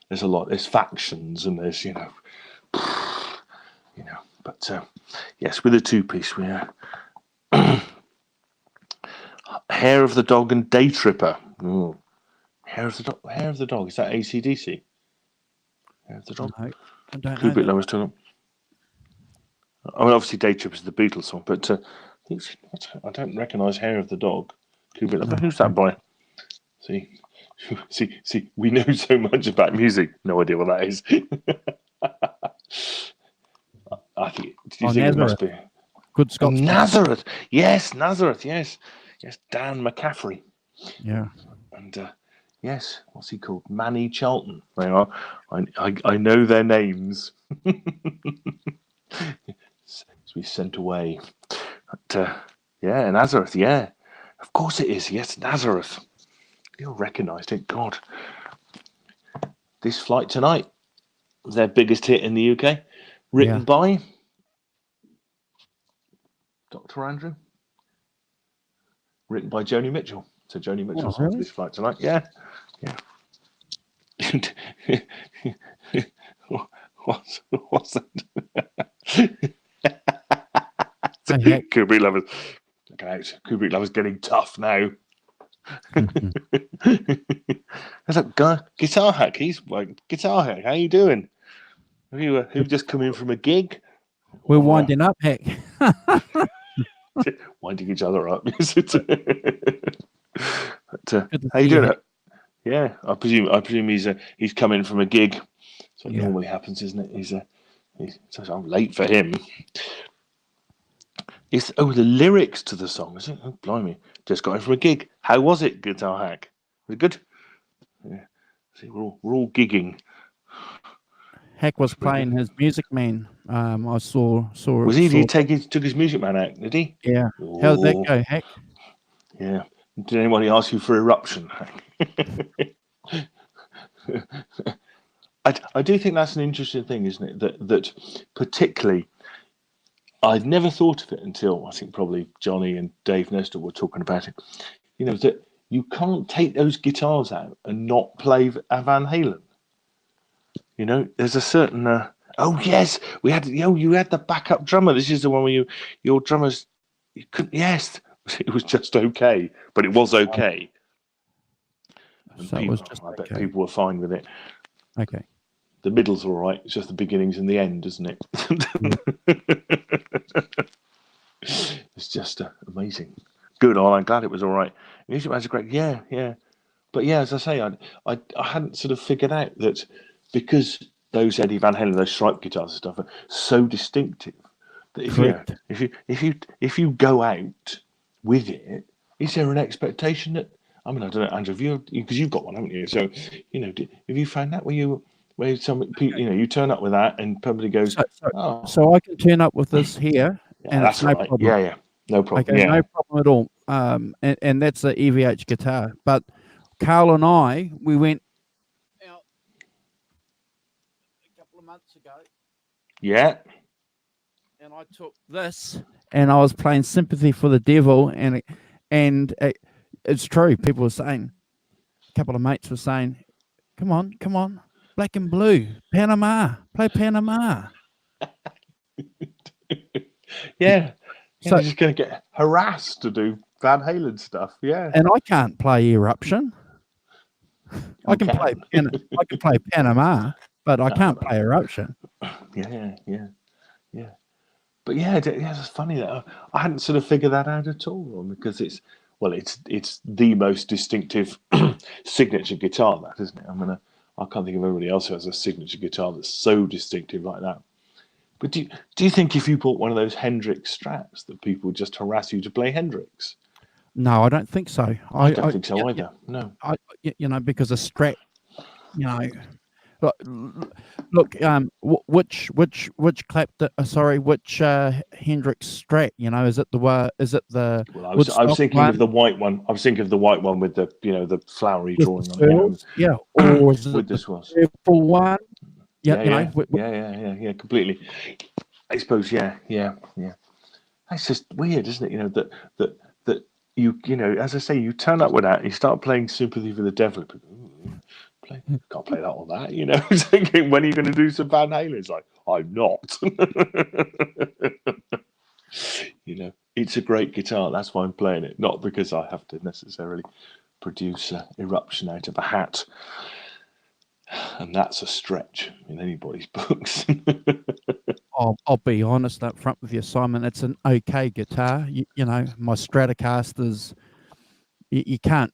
There's factions, and there's But yes, with a 2-piece, we are. Hair of the Dog and Day Tripper. Ooh. Hair of the Dog. Is that AC/DC? Hair of the Dog. I don't Kubrick know. lovers talking. I mean, obviously, Day Tripper is the Beatles song, but I don't recognise Hair of the Dog. Kubrick lover. Who's that by? See, we know so much about music. No idea what that is. I think. Do you think it must be Good Scotsman? Nazareth. Yes, Nazareth. Yes. Dan McCaffrey. Yeah. And yes, what's he called? Manny Charlton. They are. I know their names. To be sent away. But Nazareth. Yeah, of course it is. Yes, Nazareth. You'll recognise it. God. This Flight Tonight, their biggest hit in the UK, written by Dr. Andrew. Written by Joni Mitchell. So Joni Mitchell's on This Flight Tonight. Yeah. What's that? Kubrick lovers. Look out. Kubrick lovers getting tough now. There's a guy, Guitar Hack. He's like, Guitar Hack. How you doing? Have you just come in from a gig? We're Or, winding up, Heck. winding each other up. But, Good to how you see doing? Heck. Yeah, I presume he's come in from a gig. So it Yeah. normally happens, isn't it? So I'm late for him. The lyrics to the song, is it? Oh, blimey. Just got in from a gig. How was it, Guitar Hack? Was it good? Yeah. See, we're all gigging. Heck was playing his Music Man. I saw. Was he? Did he took his Music Man out? Did he? Yeah. How did that Oh, go, Heck? yeah. Did anybody ask you for Eruption? I do think that's an interesting thing, isn't it? That particularly, I'd never thought of it until I think probably Johnny and Dave Nestor were talking about it. You know, that you can't take those guitars out and not play Van Halen. You know, there's a certain. Oh yes, we had. You had the backup drummer. This is the one where your drummers. You couldn't. Yes, it was just okay, but it was okay. And So it was just I bet okay. people were fine with it. Okay. The middle's all right. It's just the beginnings and the end, isn't it? It's just amazing. Good. Oh, I'm glad it was all right. Music Man's great. Yeah. But yeah, as I say, I hadn't sort of figured out that because those Eddie Van Halen, those Stripe guitars and stuff are so distinctive that Correct. if you go out with it, is there an expectation that I don't know, Andrew, because you've got one, haven't you? So have you found that where some people, you turn up with that and somebody goes, So I can turn up with this here, and that's it's no right. problem. Yeah, no problem. Okay, no problem at all. And that's the EVH guitar. But Carl and I, we went out a couple of months ago. Yeah. And I took this, and I was playing "Sympathy for the Devil," and it's true. People were saying, a couple of mates were saying, "Come on, Black and Blue, Panama, play Panama." Yeah. So you're just going to get harassed to do Van Halen stuff. Yeah. and I can't play Eruption. I can play Panama, but I can't play Eruption. Yeah. But yeah, it's funny that I hadn't sort of figured that out at all, because it's the most distinctive signature guitar, that, isn't it? I can't think of anybody else who has a signature guitar that's so distinctive like that. But do you think if you bought one of those Hendrix Strats that people would just harass you to play Hendrix? No, I don't think so. I don't think so either. No. Because a Strat, look, which Hendrix Strat? Is it the? Well, I was thinking of the white one. I was thinking of the white one with the the flowery drawing on it. Yeah, or is it this was purple one? Yeah, completely. I suppose, yeah. That's just weird, isn't it? That you as I say, you turn up with that, you start playing "Sympathy for the Devil." Can't play that on that, Thinking, when are you going to do some Van Halen? It's like, I'm not. It's a great guitar. That's why I'm playing it, not because I have to necessarily produce Eruption out of a hat. And that's a stretch in anybody's books. I'll be honest up front with you, Simon. It's an okay guitar. My Stratocasters, you can't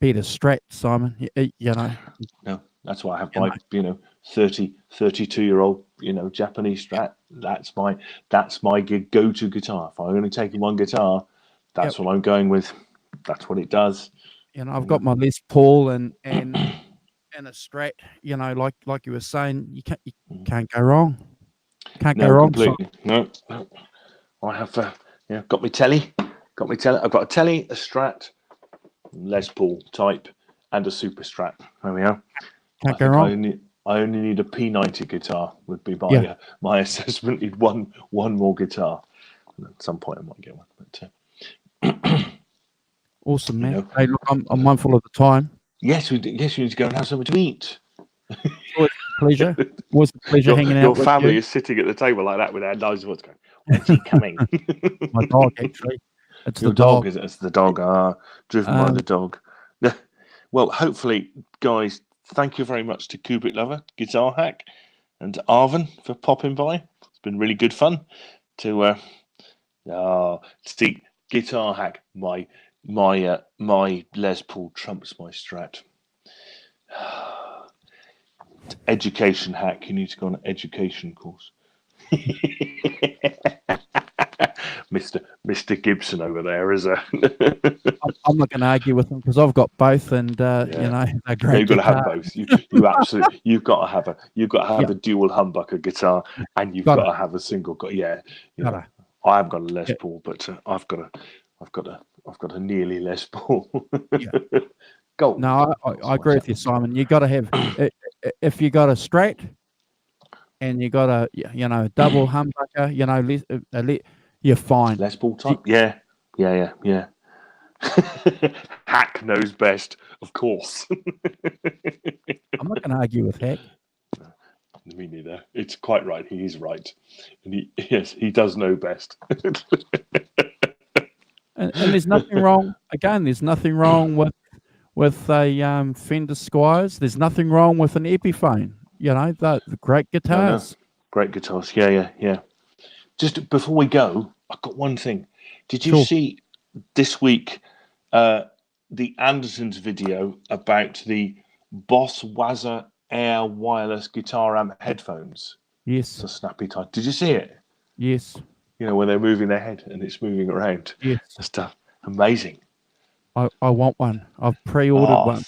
beat a Strat, Simon. No, that's why I have my 32-year-old Japanese Strat. That's my go-to guitar. If I'm only taking one guitar, that's what I'm going with. That's what it does. I've got my Les Paul and a Strat. Like you were saying, you can't go wrong. Can't go wrong. Completely. No. I have got my telly. I've got a telly, a Strat, Les Paul type, and a Super Strat. There we are. Can't go wrong. I only need a P90 guitar. Would be my assessment. Need one more guitar. And at some point, I might get one. But awesome, man. Hey, look, I'm mindful of the time. Yes, we need to go and have something to eat. Always a pleasure. Always a pleasure hanging out. Your family is sitting at the table like that with their nose what's going. When's he coming? My dog, actually. It's Your the dog. Is it? It's the dog. Driven by the dog. Well, hopefully, guys, thank you very much to Kubik Lover, Guitar Hack, and Arvin for popping by. It's been really good fun to see Guitar Hack. My Les Paul trumps my Strat. Education Hack. You need to go on an education course. Mr. Gibson over there is a. I'm not going to argue with them because I've got both, and they're great. You've got to have both. You absolutely. You've got to have a dual humbucker guitar, and you've got to have a single. I haven't got a Les Paul, but I've got a nearly Les Paul. Go. No, I agree with you, Simon. You got to have if you got a Strat, and you got a double humbucker, you're fine. Les Paul type. Yeah. Hack knows best, of course. I'm not going to argue with Hack. Me neither. It's quite right. He is right, and he does know best. and there's nothing wrong. Again, there's nothing wrong with a Fender Squires. There's nothing wrong with an Epiphone. The great guitars. No. Great guitars. Yeah. Just before we go, I've got one thing. Did you see this week the Andersons video about the Boss Waza Air wireless guitar amp headphones? Yes. The snappy type. Did you see it? Yes. When they're moving their head and it's moving around. Yes. The stuff. Amazing. I want one. I've pre-ordered one.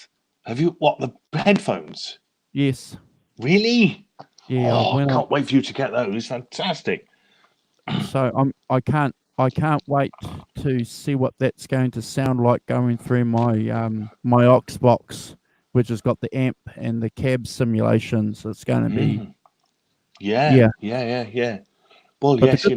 Have you? What, the headphones? Yes. Really? Yeah. I can't wait for you to get those. Fantastic. So I can't wait to see what that's going to sound like going through my aux box, which has got the amp and the cab simulations. It's going to be. Yeah. Well, but yes,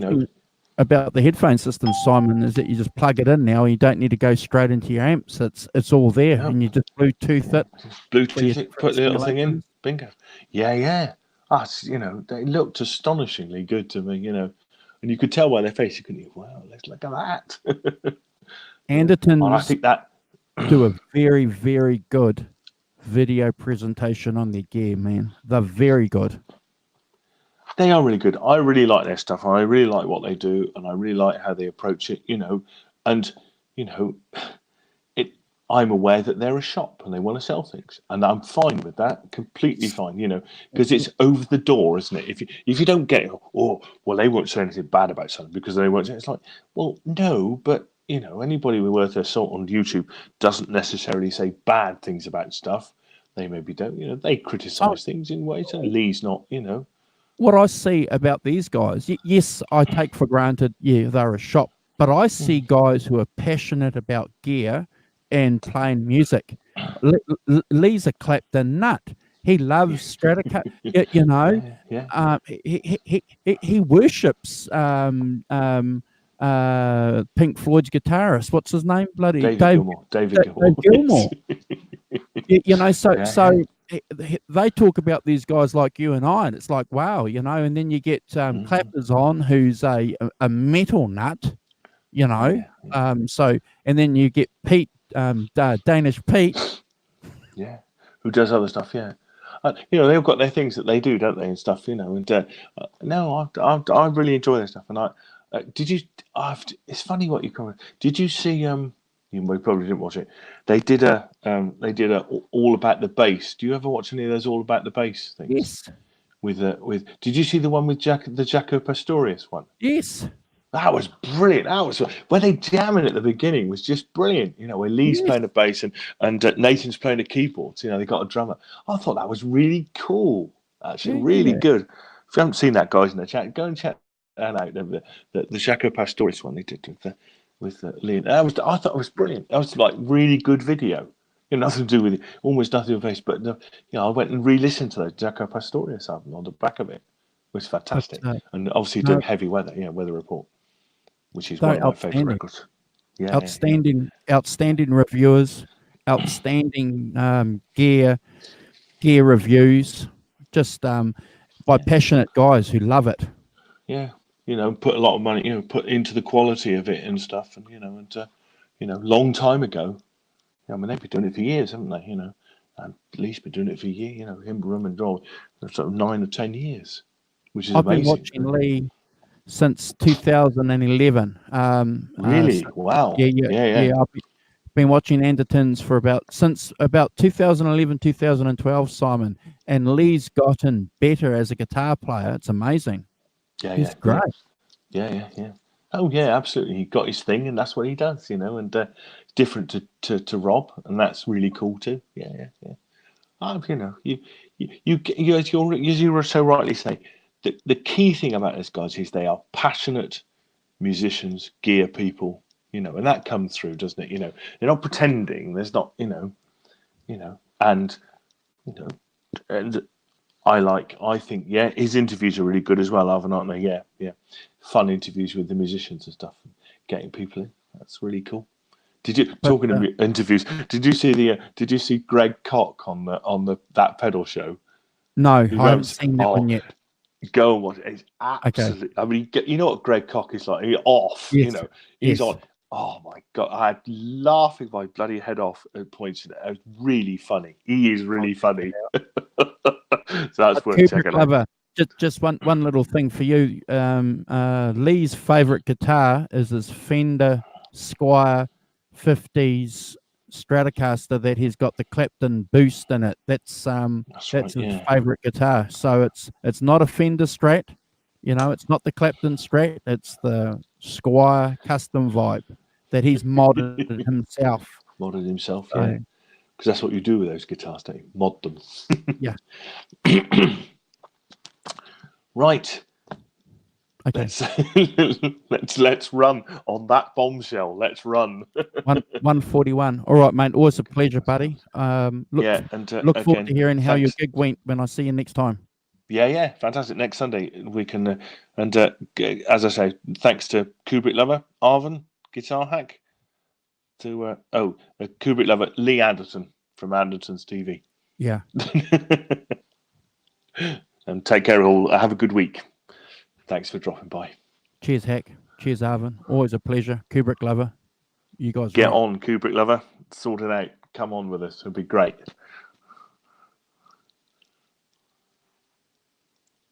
about the headphone system, Simon, is that you just plug it in now. You don't need to go straight into your amps. It's all there, and you just Bluetooth it. Bluetooth it, put the little thing in, bingo. Yeah. They looked astonishingly good to me, and you could tell by their face. You couldn't. Wow, let's look at that. Andertons, I think that do a very, very good video presentation on their gear, man. They're very good. They are really good. I really like their stuff. I really like what they do, and I really like how they approach it. I'm aware that they're a shop and they want to sell things, and I'm fine with that. Completely fine, because it's over the door, isn't it? If you don't get it, they won't say anything bad about something because they won't say. It's like, well, no, but anybody with worth their salt on YouTube doesn't necessarily say bad things about stuff. They maybe don't. They criticize things in ways, and Lee's not. What I see about these guys, yes, I take for granted, they're a shop, but I see guys who are passionate about gear and playing music. Lee's a Clapton nut. He loves Stratocaster. He worships Pink Floyd's guitarist. What's his name? Bloody David Gilmour. So they talk about these guys like you and I, and it's like, wow, and then you get Clappers on, who's a metal nut, so, and then you get Pete, Danish Pete, who does other stuff, they've got their things that they do, don't they, and stuff, and I really enjoy their stuff. And it's funny what you comment. Did you see you probably didn't watch it. They did a all about the bass. Do you ever watch any of those all about the bass things? Yes. With did you see the one with the Jaco Pastorius one? Yes. That was brilliant. That was where they jamming at the beginning was just brilliant. Where Lee's playing a bass and Nathan's playing a keyboard. They got a drummer. I thought that was really cool. Actually, really good. If you haven't seen that, guys, in the chat, go and check that out. The Jaco Pastorius one they did with Lee. I thought it was brilliant. That was like really good video. Nothing to do with it, almost nothing with bass. But I went and re-listened to the Jaco Pastorius album on the back of it. It was fantastic. And obviously doing Heavy Weather, Weather Report, which is one of my favourite records. Yeah, outstanding reviewers, outstanding gear reviews, just by passionate guys who love it. Yeah, put a lot of money, put into the quality of it and stuff, and long time ago, I mean, they've been doing it for years, haven't they? At least been doing it for a year. Him and Joel, sort of 9 or 10 years, which is I've been amazing. watching Lee since 2011. Really? So, Wow. yeah, yeah, Yeah. yeah. I've been watching Andertons for since about 2011, 2012, Simon. And Lee's gotten better as a guitar player. It's amazing. He's great. Yeah. Oh yeah, absolutely. He got his thing, and that's what he does, and different to Rob, and that's really cool too. Yeah. As you were so rightly saying, the key thing about those guys is they are passionate musicians, gear people, and that comes through, doesn't it? They're not pretending. There's not, and you know, and I think, yeah, his interviews are really good as well, aren't they? Yeah. Fun interviews with the musicians and stuff, getting people in. That's really cool. But Talking of interviews? Did you see Greg Koch on the That Pedal show? no, I He haven't wrote, seen that one yet. go and watch it. It's Okay. absolutely. I mean, you know what Greg Koch is like. He's off. Yes. He's Yes. on. Oh my god! I had laughing my bloody head off at points. It was really funny. He is really funny. So that's worth Kubrick checking out. Lover. Just one little thing for you. Lee's favorite guitar is his Fender Squier 50s Stratocaster that he's got the Clapton boost in it. That's That's his favorite guitar. So it's not a Fender Strat, it's not the Clapton Strat. It's the Squier custom vibe that he's modded himself. Modded himself, So, yeah. Because that's what you do with those guitars, don't you? Mod them. Yeah. Right. Okay. Let's run on that bombshell. Let's run. 141. All right, mate. Always a pleasure, buddy. Look forward to hearing how your gig went when I see you next time. Yeah. Fantastic. Next Sunday we can, as I say, thanks to Kubrick Lover, Arvin, Guitar Hack, to Kubrick Lover, Lee Anderton from Anderton's TV. Yeah. And take care all. Have a good week. Thanks for dropping by. Cheers, Hack. Cheers, Arvin. Always a pleasure. Kubrick Lover. You guys get on, Kubrick Lover. Sort it out. Come on with us. It'll be great.